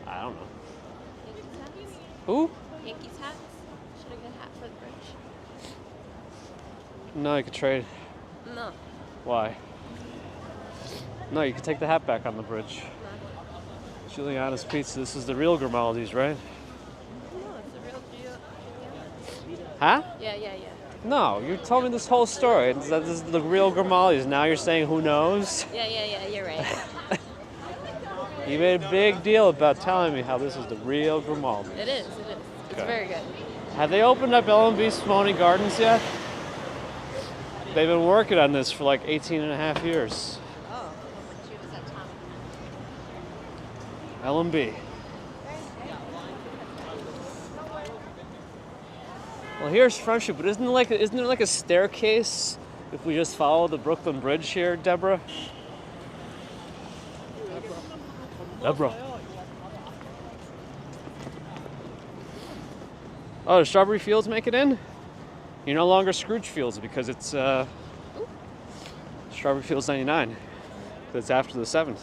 Speaker 1: I don't know.
Speaker 2: Yankees hats?
Speaker 1: Who?
Speaker 2: Yankees hats? Should I get a hat for the bridge?
Speaker 1: No, you could trade.
Speaker 2: No.
Speaker 1: Why? No, you could take the hat back on the bridge.
Speaker 2: No.
Speaker 1: Giuliana's Pizza. This is the real Grimaldi's, right?
Speaker 2: No, it's a real Giuliana.
Speaker 1: Huh?
Speaker 2: Yeah.
Speaker 1: No, you told me this whole story. That this is the real Grimaldi's. Now you're saying who knows?
Speaker 2: Yeah, you're right.
Speaker 1: You made a big deal about telling me how this is the real Grimaldi.
Speaker 2: It is. It's
Speaker 1: Okay.
Speaker 2: very good.
Speaker 1: Have they opened up L&B Simone Gardens yet? They've been working on this for like 18 and a half years.
Speaker 2: Oh, she was at Tom.
Speaker 1: L&B. Well, here's Front Street, but isn't there like a staircase if we just follow the Brooklyn Bridge here, Deborah? Deborah. Oh, the Strawberry Fields make it in? You're no longer Scrooge Fields because it's Strawberry Fields 99. It's after the 7th.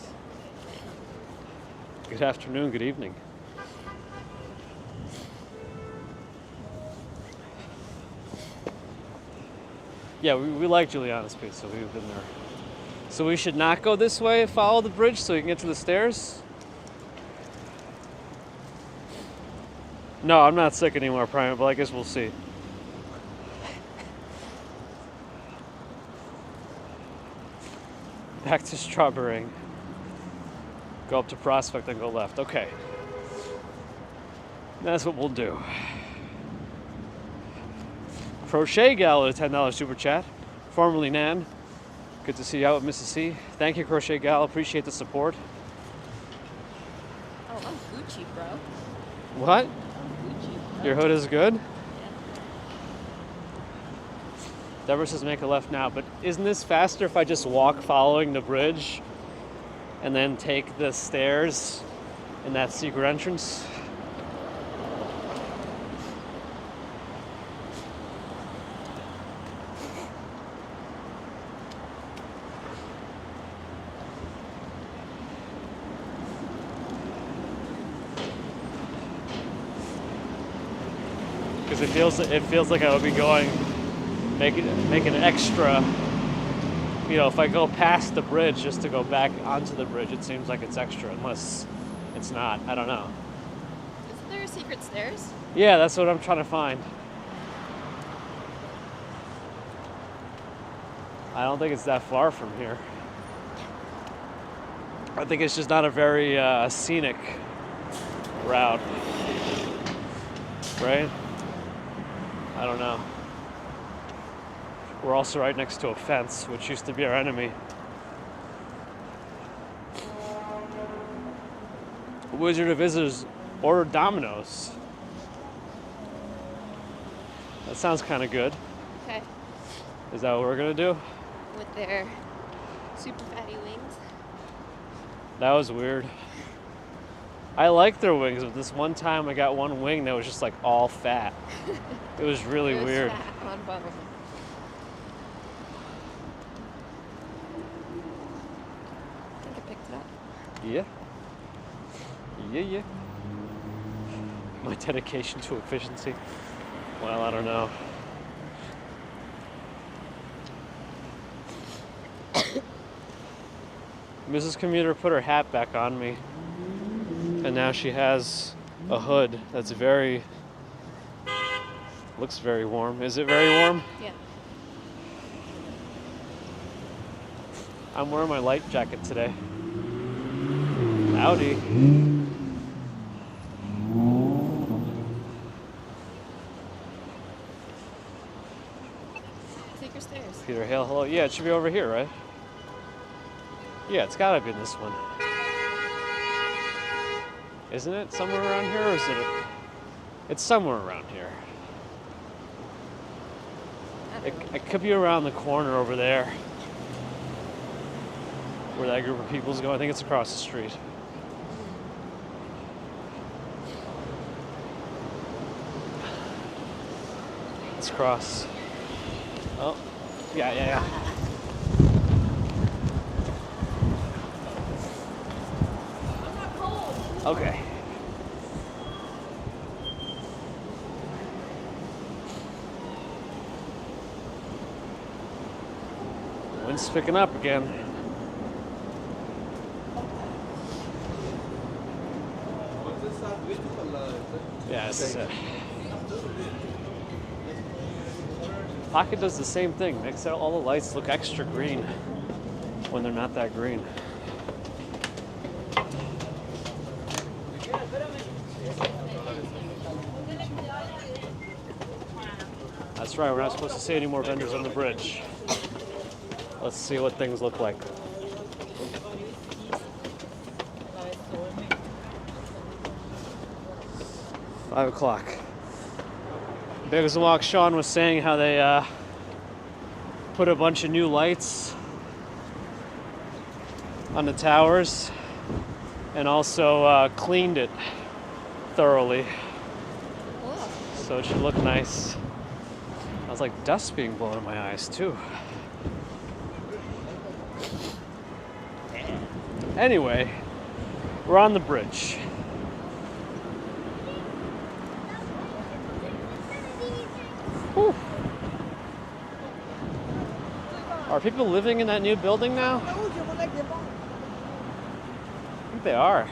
Speaker 1: Good afternoon, good evening. Yeah, we like Giuliana's Pizza. We've been there. So we should not go this way, follow the bridge so we can get to the stairs? No, I'm not sick anymore, Prime, but I guess we'll see. Back to Strawberry. Go up to Prospect, then go left. Okay. That's what we'll do. Crochet Gal with a $10 super chat. Formerly Nan. Good to see you out with Mrs. C. Thank you, Crochet Gal. Appreciate the support.
Speaker 2: Oh, I'm Gucci, bro.
Speaker 1: What?
Speaker 2: I'm Gucci.
Speaker 1: Your hood is good?
Speaker 2: Yeah.
Speaker 1: Deborah says make a left now, but isn't this faster if I just walk following the bridge and then take the stairs in that secret entrance? Because it feels like I would be going, making an extra, if I go past the bridge just to go back onto the bridge, it seems like it's extra, unless it's not. I don't know.
Speaker 2: Isn't there a secret stairs?
Speaker 1: Yeah, that's what I'm trying to find. I don't think it's that far from here. I think it's just not a very scenic route, right? I don't know. We're also right next to a fence, which used to be our enemy. Wizard of Visitors order Domino's. That sounds kind of good.
Speaker 2: Okay.
Speaker 1: Is that what we're gonna do?
Speaker 2: With their super fatty wings.
Speaker 1: That was weird. I like their wings, but this one time I got one wing that was just like all fat. It was really
Speaker 2: It was
Speaker 1: weird.
Speaker 2: fat on bone. I think I picked it up.
Speaker 1: Yeah. Yeah. My dedication to efficiency. Well, I don't know. Mrs. Commuter put her hat back on me. And now she has a hood that's looks very warm. Is it very warm?
Speaker 2: Yeah.
Speaker 1: I'm wearing my light jacket today. Howdy.
Speaker 2: Secret stairs.
Speaker 1: Peter Hale, hello. Yeah, it should be over here, right? Yeah, it's gotta be in this one. Isn't it somewhere around here, or is it? It's somewhere around here. It could be around the corner over there, where that group of people's going. I think it's across the street. Let's cross. Oh, yeah. Okay. Wind's picking up again. Yes. Pocket does the same thing. Makes all the lights look extra green when they're not that green. That's right, we're not supposed to see any more vendors on the bridge. Let's see what things look like. Five o'clock. Big as a Walk, Sean was saying how they put a bunch of new lights on the towers and also cleaned it thoroughly. So it should look nice. I was like, dust being blown in my eyes too. Anyway, we're on the bridge. Whew. Are people living in that new building now? I think they are.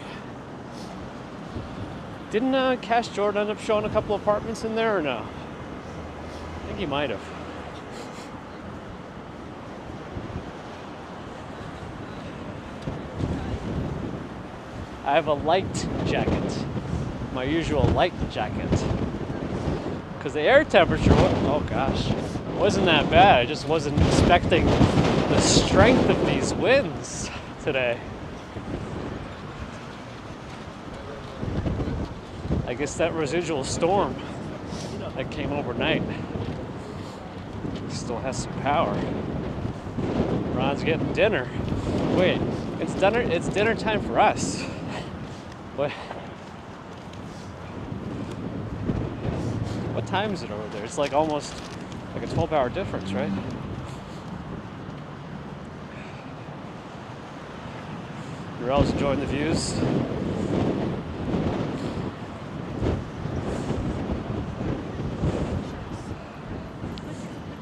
Speaker 1: Didn't Cash Jordan end up showing a couple apartments in there or no? I think he might have. I have a light jacket, my usual light jacket, because the air temperature, oh gosh, wasn't that bad. I just wasn't expecting the strength of these winds today. I guess that residual storm that came overnight still has some power. Ron's getting dinner. Wait, it's dinner time for us. What time is it over there? It's like almost like a 12-hour difference, right? Urel's enjoying the views.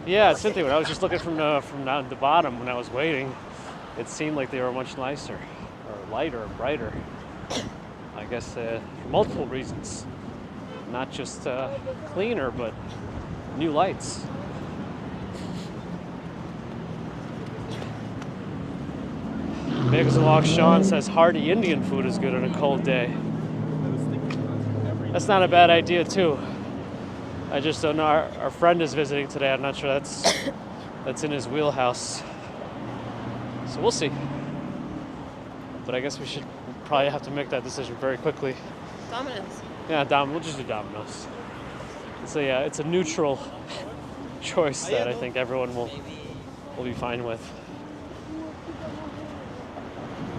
Speaker 1: Yeah, Cynthia, when I was just looking from down the bottom when I was waiting, it seemed like they were much nicer, or lighter, or brighter. I guess for multiple reasons. Not just cleaner, but new lights. Big as a Walk Sean says hearty Indian food is good on a cold day. That's not a bad idea too. I just don't know. Our friend is visiting today. I'm not sure that's in his wheelhouse. So we'll see. But I guess we should probably have to make that decision very quickly.
Speaker 2: Domino's.
Speaker 1: Yeah, we'll just do Domino's. It's a neutral choice that I think everyone will be fine with.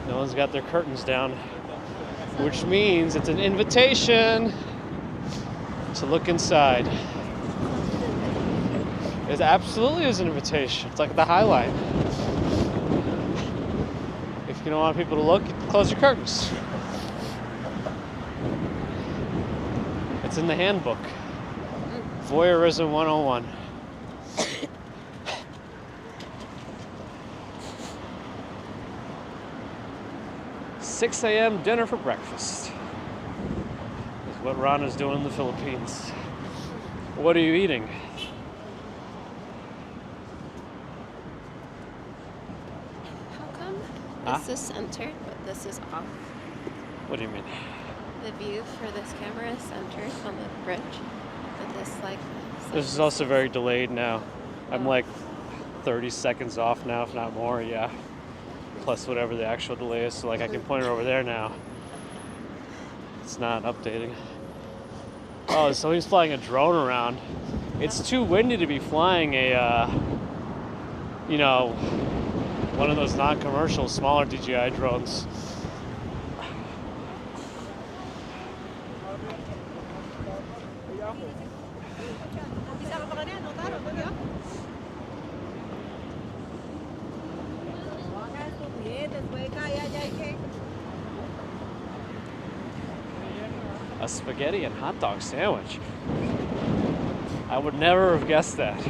Speaker 1: No one's got their curtains down, which means it's an invitation to look inside. It absolutely is an invitation. It's like the High Line. If you don't want people to look, close your curtains. It's in the handbook. Voyeurism 101. 6 a.m. dinner for breakfast is what Ron is doing in the Philippines. What are you eating?
Speaker 2: How come this is centered, but this is off?
Speaker 1: What do you mean?
Speaker 2: The view for this camera is centered on the bridge, but
Speaker 1: This is also very delayed now. I'm like 30 seconds off now, if not more, yeah. Plus whatever the actual delay is, so like I can point her over there now. It's not updating. Oh, so he's flying a drone around. It's too windy to be flying a, you know, one of those non-commercial, smaller DJI drones. A spaghetti and hot dog sandwich. I would never have guessed that. I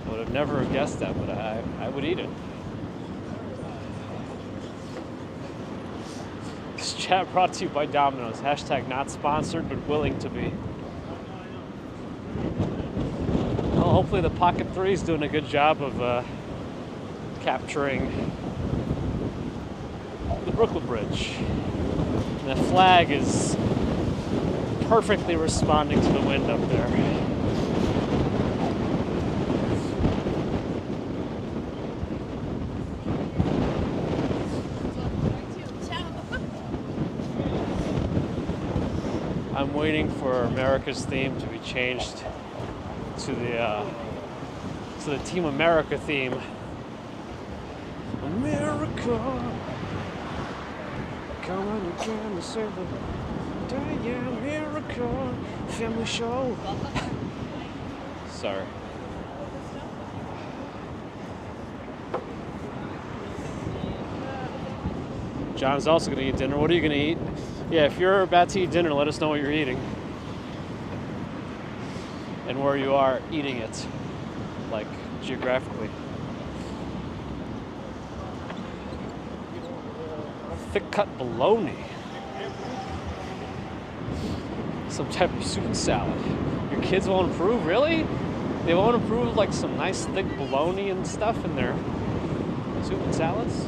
Speaker 1: would have never have guessed that, but I would eat it. This chat brought to you by Domino's. Hashtag not sponsored, but willing to be. Well, hopefully the Pocket 3 is doing a good job of capturing the Brooklyn Bridge. And the flag is perfectly responding to the wind up there. I'm waiting for America's theme to be changed to the Team America theme. America, coming again to save the day, America, family show. Sorry. John's also gonna eat dinner. What are you gonna eat? Yeah, if you're about to eat dinner, let us know what you're eating. And where you are eating it, like geographically. Thick cut bologna. Some type of soup and salad. Your kids won't approve, really? They won't approve like some nice thick bologna and stuff in their soup and salads?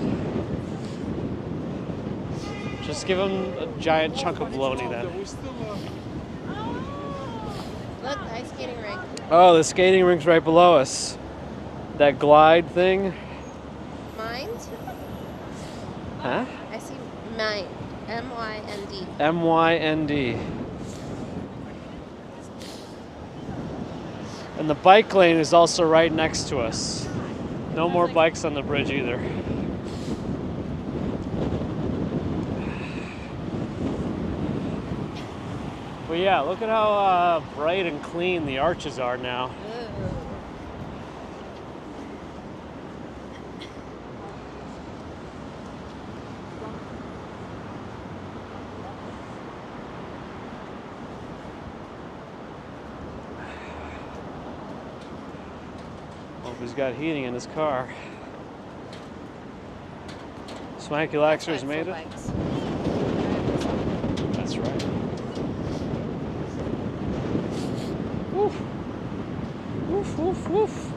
Speaker 1: Just give them a giant chunk of bologna then.
Speaker 2: Look, the ice skating rink.
Speaker 1: Oh, the skating rink's right below us. That glide thing.
Speaker 2: Mind?
Speaker 1: Huh?
Speaker 2: I see Mind. M-Y-N-D.
Speaker 1: M-Y-N-D. And the bike lane is also right next to us. No more bikes on the bridge either. But yeah, look at how bright and clean the arches are now. Hope he's got heating in his car. Swanky Laxer's made it. That's right. Woof. Woof, woof, woof.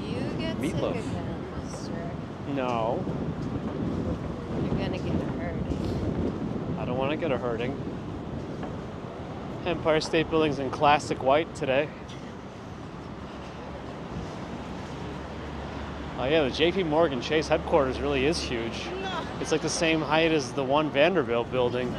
Speaker 2: You get
Speaker 1: Meatloaf.
Speaker 2: sick again, mister.
Speaker 1: No,
Speaker 2: You're gonna get hurt.
Speaker 1: I don't want to get a hurting. Empire State Building's in classic white today. Oh yeah, the JP Morgan Chase headquarters really is huge. It's like the same height as the One Vanderbilt building.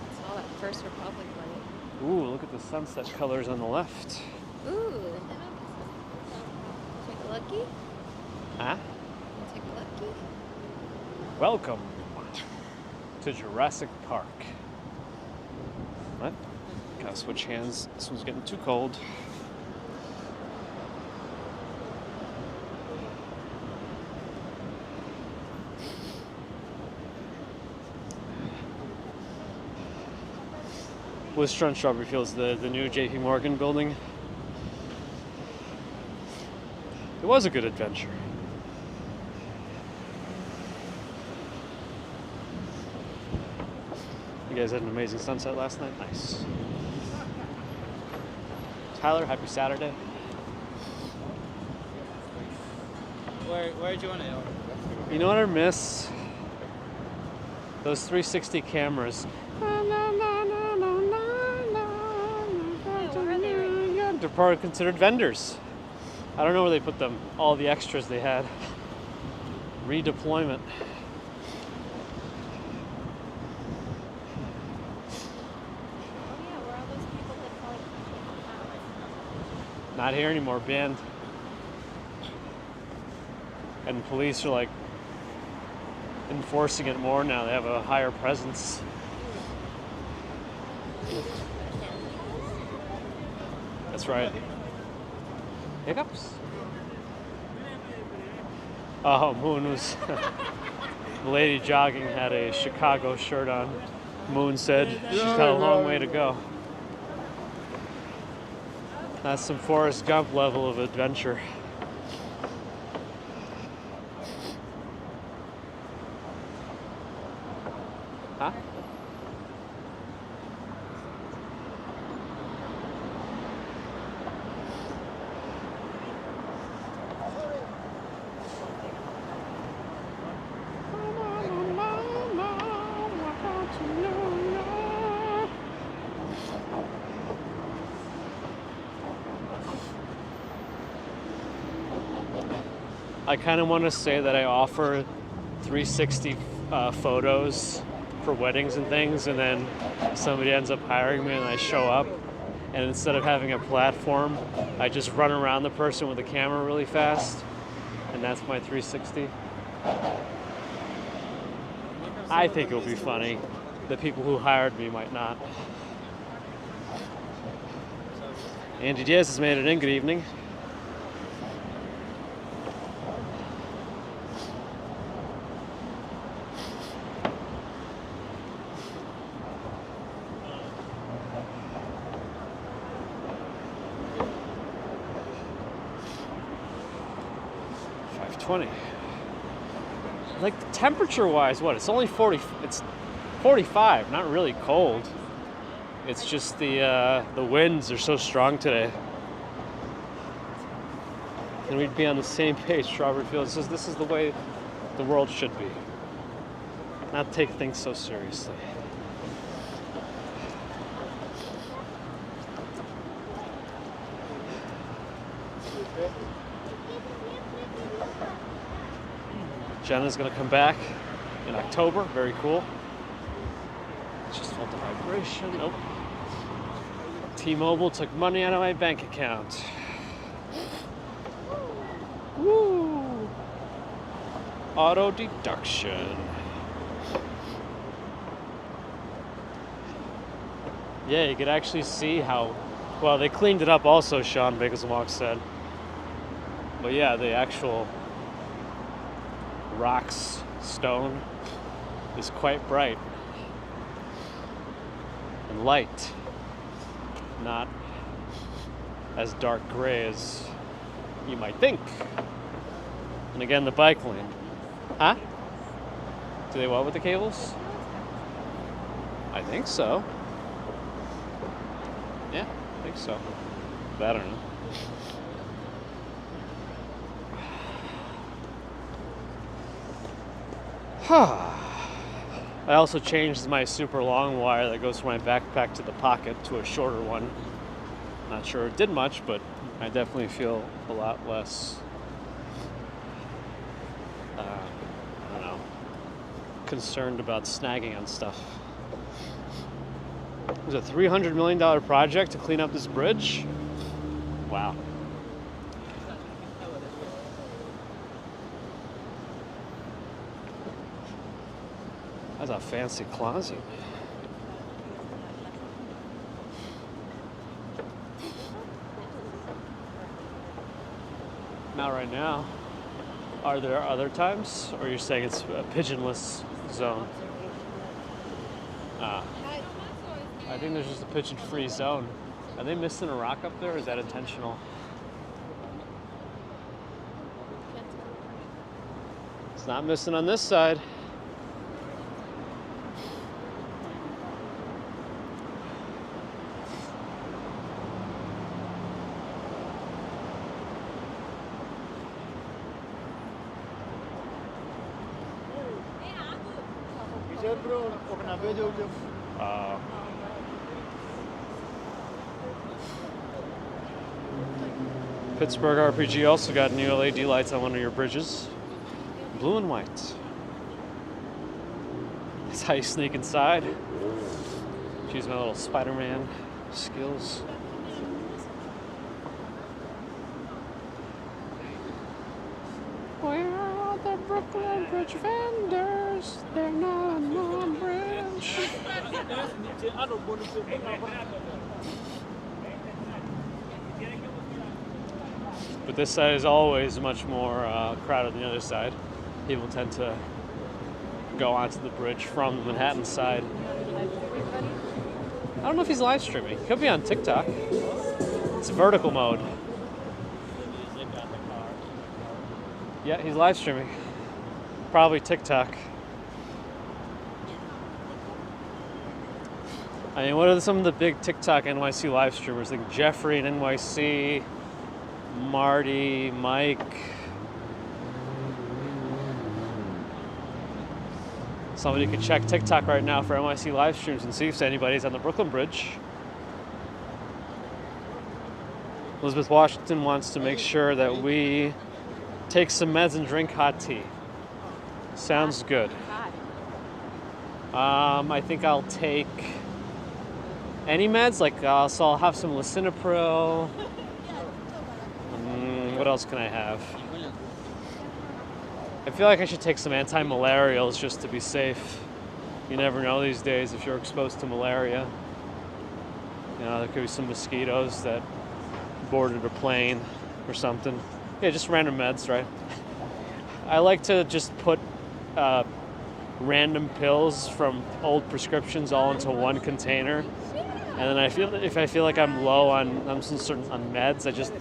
Speaker 2: It's all that First Republic money.
Speaker 1: Ooh, look at the sunset colors on the left.
Speaker 2: Ooh. Take a lookie?
Speaker 1: Huh?
Speaker 2: Take a lookie?
Speaker 1: Welcome to Jurassic Park. What? Gotta switch hands. This one's getting too cold. Worcester on Strawberry Fields, the new JP Morgan building. It was a good adventure. You guys had an amazing sunset last night? Nice. Tyler, happy Saturday.
Speaker 3: Where'd you want to go?
Speaker 1: You know what I miss? Those 360 cameras. they're probably considered vendors. I don't know where they put them. All the extras they had. Redeployment.
Speaker 2: Oh yeah, where are those people that call
Speaker 1: Not here anymore, banned. And police are like enforcing it more now. They have a higher presence. That's right. Hiccups? Oh, Moon was... the lady jogging had a Chicago shirt on. Moon said she's got a long way to go. That's some Forrest Gump level of adventure. Huh? I kind of want to say that I offer 360 photos for weddings and things, and then somebody ends up hiring me and I show up, and instead of having a platform, I just run around the person with the camera really fast, and that's my 360. I think it'll be funny. The people who hired me might not. Andy Diaz has made it in. Good evening. Like temperature-wise, what? It's only 40. It's 45. Not really cold. It's just the winds are so strong today. And we'd be on the same page. Strawberry Fields says this is the way the world should be. Not take things so seriously. Jenna's gonna come back in October. Very cool. Just felt the vibration. Nope. T-Mobile took money out of my bank account. Woo! Auto deduction. Yeah, you could actually see how well they cleaned it up. Also, Sean Biggleswalk said. But yeah, the actual rocks, stone, is quite bright and light, not as dark gray as you might think. And again, the bike lane. Huh? Do they what with the cables? I think so. Yeah, I think so. But I don't know. I also changed my super long wire that goes from my backpack to the pocket to a shorter one. Not sure it did much, but I definitely feel a lot less, I don't know, concerned about snagging on stuff. It was a $300 million project to clean up this bridge. Wow. That's a fancy closet. Not right now. Are there other times? Or you're saying it's a pigeonless zone? I think there's just a pigeon-free zone. Are they missing a rock up there, or is that intentional? It's not missing on this side. Pittsburgh RPG also got new LED lights on one of your bridges. Blue and white. That's how you sneak inside. Use my little Spider-Man skills. Where are the Brooklyn Bridge vendors? They're not on my bridge. But this side is always much more crowded than the other side. People tend to go onto the bridge from the Manhattan side. I don't know if he's live streaming. He could be on TikTok. It's vertical mode. Yeah, he's live streaming. Probably TikTok. I mean, what are some of the big TikTok NYC live streamers? Like Jeffrey in NYC, Marty, Mike. Somebody could check TikTok right now for NYC live streams and see if anybody's on the Brooklyn Bridge. Elizabeth Washington wants to make sure that we take some meds and drink hot tea. Sounds good. I think I'll take any meds. Like, so I'll have some lisinopril. What else can I have? I feel like I should take some anti-malarials just to be safe. You never know these days if you're exposed to malaria. You know, there could be some mosquitoes that boarded a plane or something. Yeah, just random meds, right? I like to just put random pills from old prescriptions all into one container. And then if I feel like I'm low on meds, I just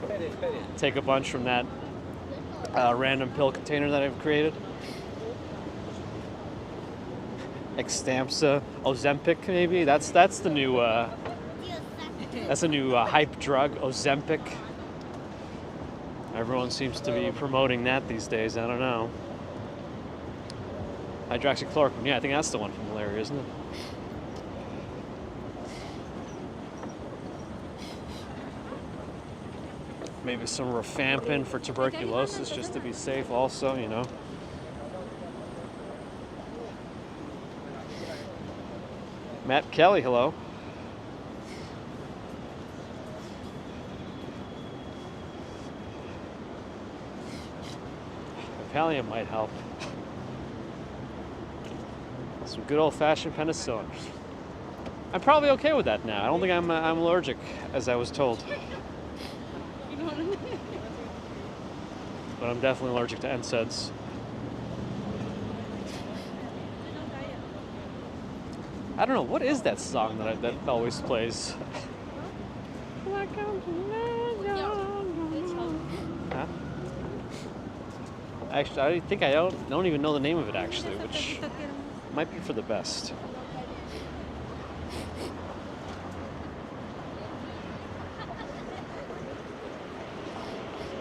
Speaker 1: take a bunch from that random pill container that I've created. Extamsa, Ozempic, maybe. That's the new hype drug, Ozempic. Everyone seems to be promoting that these days. I don't know. Hydroxychloroquine. Yeah, I think that's the one for malaria, isn't it? Maybe some rifampin for tuberculosis just to be safe also, you know. Matt Kelly, hello. Valium might help. Some good old-fashioned penicillin. I'm probably okay with that now. I don't think I'm allergic, as I was told. But I'm definitely allergic to NSAIDs. I don't know, what is that song that always plays? Huh? Actually, I think I don't even know the name of it actually, which might be for the best.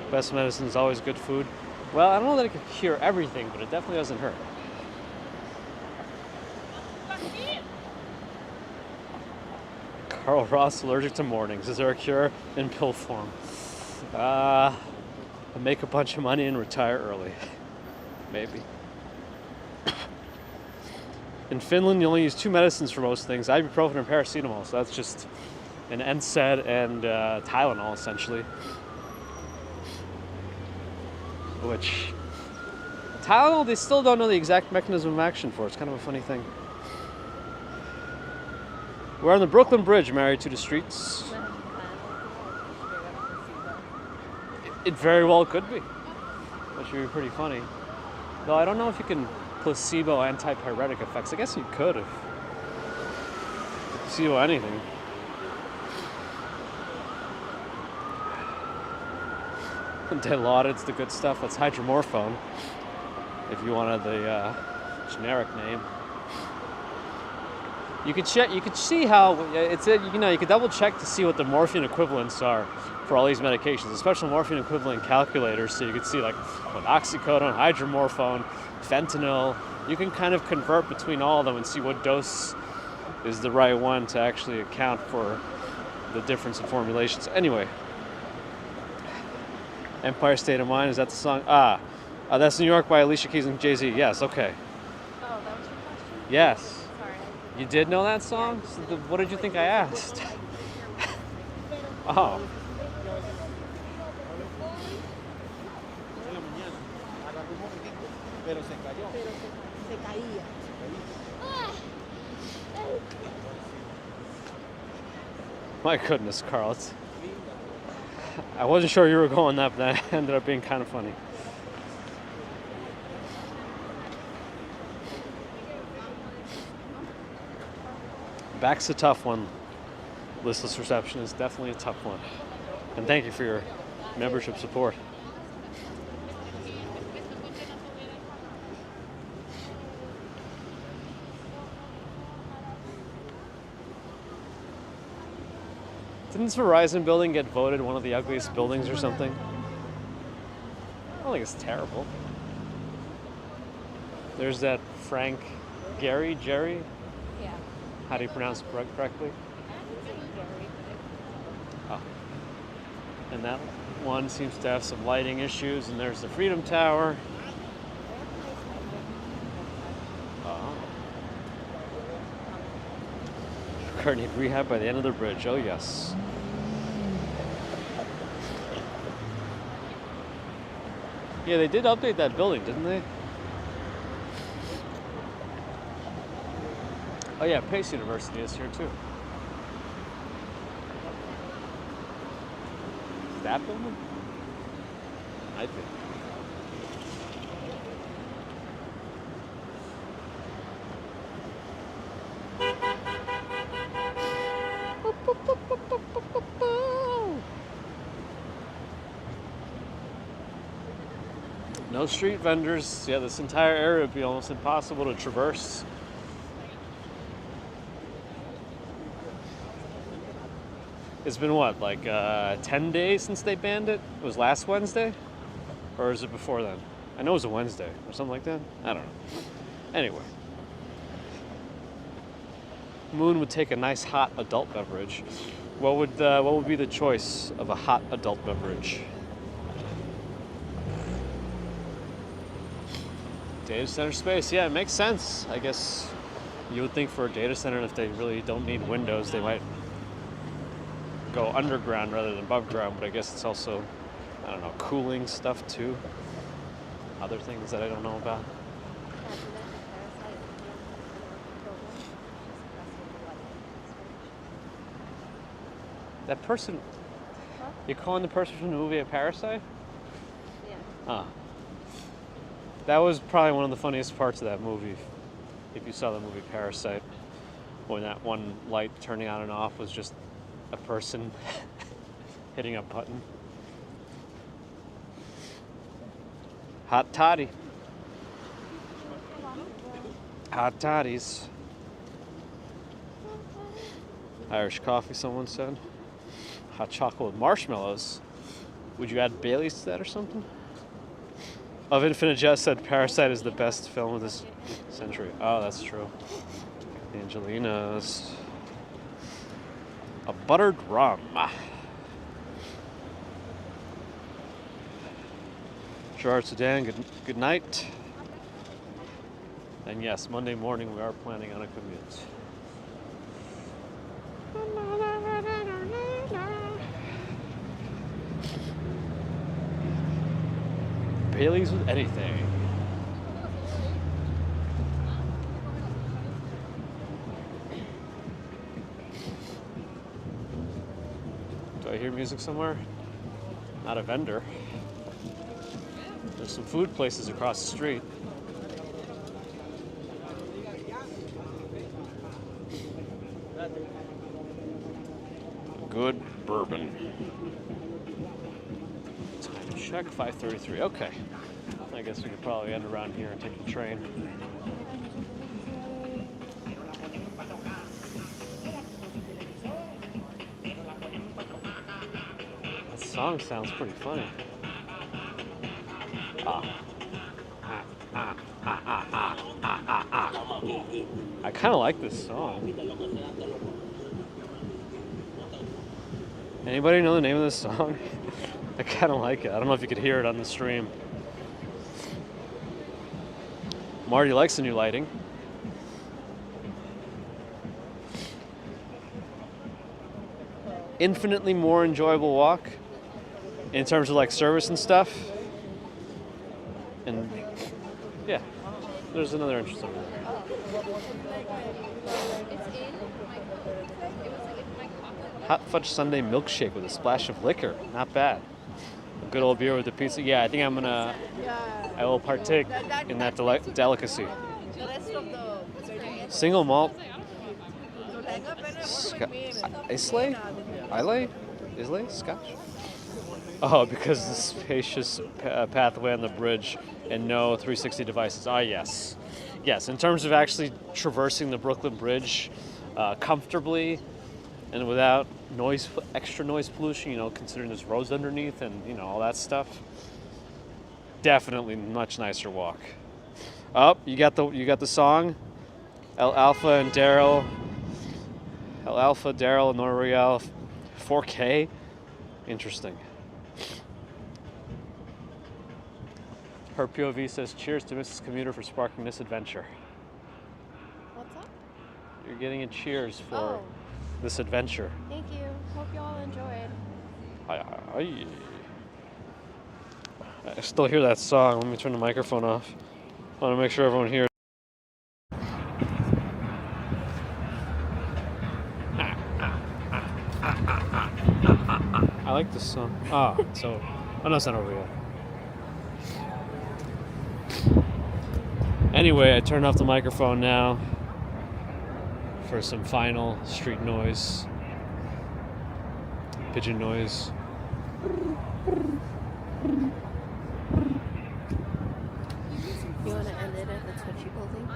Speaker 1: Best medicine is always good food. Well, I don't know that it can cure everything, but it definitely doesn't hurt. Carl Ross, allergic to mornings. Is there a cure in pill form? Make a bunch of money and retire early. Maybe. In Finland, you only use 2 medicines for most things, ibuprofen and paracetamol. So that's just an NSAID and Tylenol, essentially. Which, Tylenol, they still don't know the exact mechanism of action for. It's kind of a funny thing. We're on the Brooklyn Bridge, married to the streets. It very well could be. That should be pretty funny. Though I don't know if you can placebo antipyretic effects. I guess you could if placebo anything. Dilaudid's the good stuff. That's hydromorphone, if you wanted the generic name. You could check. You could see how it's. You could double check to see what the morphine equivalents are for all these medications, especially morphine equivalent calculators. So you could see like with oxycodone, hydromorphone, fentanyl. You can kind of convert between all of them and see what dose is the right one to actually account for the difference in formulations. Anyway. Empire State of Mind, is that the song? That's New York by Alicia Keys and Jay-Z. Yes, okay.
Speaker 2: Oh, that was your question?
Speaker 1: Yes.
Speaker 2: Sorry.
Speaker 1: You did know that song? So what did you think I asked? Oh. My goodness, Carl. I wasn't sure you were going that, but that ended up being kind of funny. Back's a tough one. Listless reception is definitely a tough one. And thank you for your membership support. Didn't this Verizon building get voted one of the ugliest buildings or something? I don't think it's terrible. There's that Frank Jerry?
Speaker 2: Yeah.
Speaker 1: How do you pronounce it correctly? Oh. And that one seems to have some lighting issues, and there's the Freedom Tower. Oh. Car need rehab by the end of the bridge. Oh, yes. Yeah, they did update that building, didn't they? Oh yeah, Pace University is here too. Is that building? I think. No street vendors. Yeah, this entire area would be almost impossible to traverse. It's been what, like 10 days since they banned it? It was last Wednesday? Or is it before then? I know it was a Wednesday or something like that. I don't know. Anyway. Moon would take a nice hot adult beverage. What would be the choice of a hot adult beverage? Data center space, yeah, it makes sense. I guess you would think for a data center, if they really don't need windows, they might go underground rather than above ground, but I guess it's also, I don't know, cooling stuff too. Other things that I don't know about. That person, you're calling the person from the movie a parasite?
Speaker 2: Yeah.
Speaker 1: Ah. That was probably one of the funniest parts of that movie. If you saw the movie Parasite, when that one light turning on and off was just a person hitting a button. Hot toddy. Hot toddies. Irish coffee, someone said. Hot chocolate with marshmallows. Would you add Baileys to that or something? Of Infinite Jest said Parasite is the best film of this century. Oh, that's true. The Angelinas. A buttered rum. Gerard Sudan, good night. And yes, Monday morning we are planning on a commute. Baileys with anything. Do I hear music somewhere? Not a vendor. There's some food places across the street. Good bourbon. Time check, 5:33. Okay. I guess we could probably end around here and take the train. That song sounds pretty funny. I kind of like this song. Anybody know the name of this song? I kind of like it. I don't know if you could hear it on the stream. Marty likes the new lighting. Infinitely more enjoyable walk in terms of like service and stuff. And yeah, there's another interesting one. Hot fudge sundae milkshake with a splash of liquor. Not bad. A good old beer with a pizza. Yeah, I think I will partake in that delicacy. Single malt. Islay? Scotch? Oh, because the spacious pathway on the bridge and no 360 devices. Ah, yes. Yes, in terms of actually traversing the Brooklyn Bridge comfortably and without extra noise pollution, you know, considering there's roads underneath and, you know, all that stuff. Definitely much nicer walk. Oh, you got the song? El Alpha, Daryl, and Noriel, 4K. Interesting. Her POV says, cheers to Mrs. Commuter for sparking this adventure.
Speaker 2: What's up?
Speaker 1: You're getting a cheers for this adventure.
Speaker 2: Thank you. Hope you all enjoyed.
Speaker 1: I still hear that song. Let me turn the microphone off. I want to make sure everyone hears. I like this song. Oh, no, it's not over yet. Anyway, I turned off the microphone now for some final street noise, pigeon noise.
Speaker 2: You want to end it at the Twitchy building?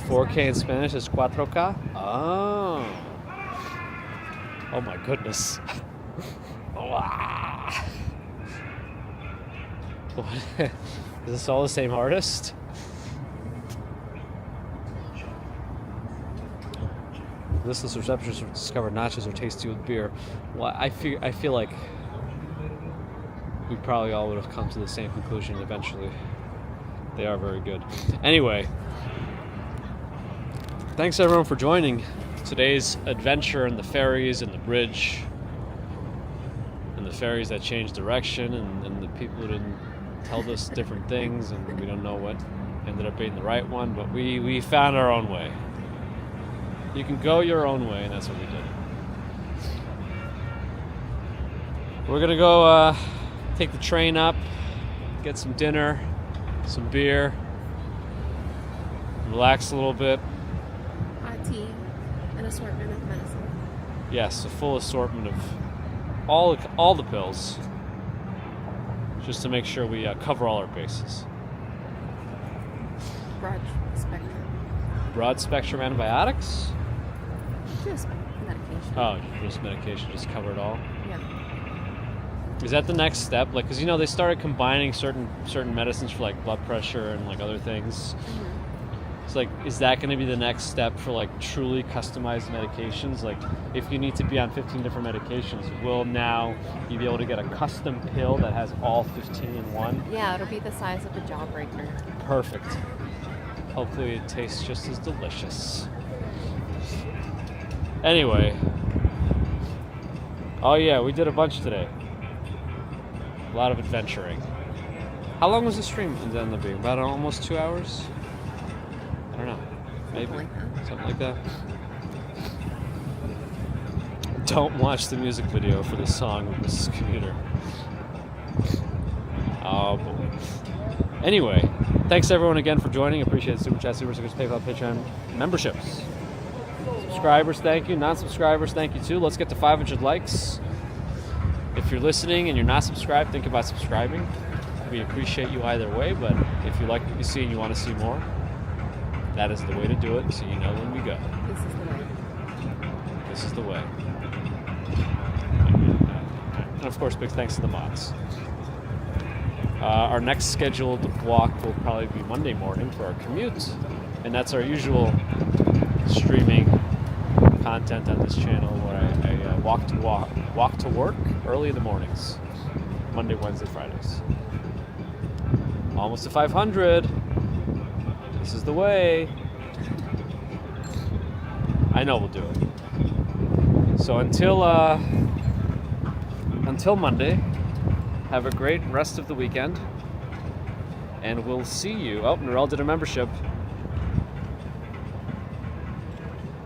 Speaker 1: 4K in Spanish is 4K? Oh. Oh my goodness. Wow. Is this all the same artist? Listless receptionists have discovered nachos are tasty with beer. Well, I feel like we probably all would have come to the same conclusion eventually. They are very good. Anyway, thanks everyone for joining today's adventure in the ferries and the bridge and the ferries that changed direction and the people who didn't tell us different things and we don't know what ended up being the right one, but we found our own way. You can go your own way, and that's what we did. We're gonna go take the train up, get some dinner, some beer, relax a little bit.
Speaker 2: Hot tea, an assortment of medicine.
Speaker 1: Yes, a full assortment of all the pills, just to make sure we cover all our bases.
Speaker 2: Broad spectrum.
Speaker 1: Broad spectrum antibiotics?
Speaker 2: Just medication.
Speaker 1: Oh, just medication, just cover it all?
Speaker 2: Yeah.
Speaker 1: Is that the next step? Like, because, you know, they started combining certain medicines for, like, blood pressure and, like, other things. Mm-hmm. It's like, is that going to be the next step for, like, truly customized medications? Like, if you need to be on 15 different medications, will now you be able to get a custom pill that has all 15 in one?
Speaker 2: Yeah, it'll be the size of a jawbreaker.
Speaker 1: Perfect. Hopefully it tastes just as delicious. Anyway. Oh yeah, we did a bunch today. A lot of adventuring. How long was the stream end up being? About almost 2 hours? I don't know. Maybe. Something like that. Don't watch the music video for the song of Mrs. Commuter. Oh boy. Anyway, thanks everyone again for joining. Appreciate the Super Chat, Super Stickers, PayPal, Patreon memberships. Subscribers, thank you. Non-subscribers, thank you too. Let's get to 500 likes. If you're listening and you're not subscribed, think about subscribing. We appreciate you either way, but if you like what you see and you want to see more, that is the way to do it, so you know when we go.
Speaker 2: This is the way.
Speaker 1: This is the way. And of course, big thanks to the mods. Our next scheduled walk will probably be Monday morning for our commute, and that's our usual streaming content on this channel where I walk to work early in the mornings. Monday, Wednesday, Fridays. Almost to 500. This is the way. I know we'll do it. So until Monday, have a great rest of the weekend. And we'll see you. Oh, Narelle did a membership.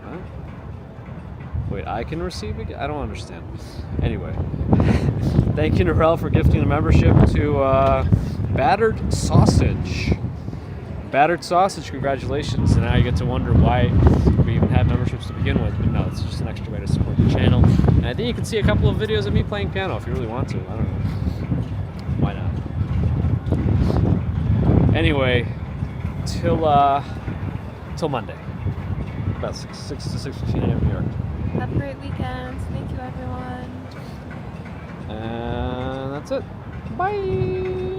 Speaker 1: Huh? Wait, I can receive it? I don't understand. Anyway, thank you, Narelle, for gifting a membership to Battered Sausage. Battered Sausage, congratulations. And now you get to wonder why we even had memberships to begin with. But no, it's just an extra way to support the channel. And I think you can see a couple of videos of me playing piano if you really want to. I don't know. Why not? Anyway, till Monday. About 6 to 6:15 a.m. New York.
Speaker 2: Have a great weekend. Thank you, everyone.
Speaker 1: And that's it. Bye.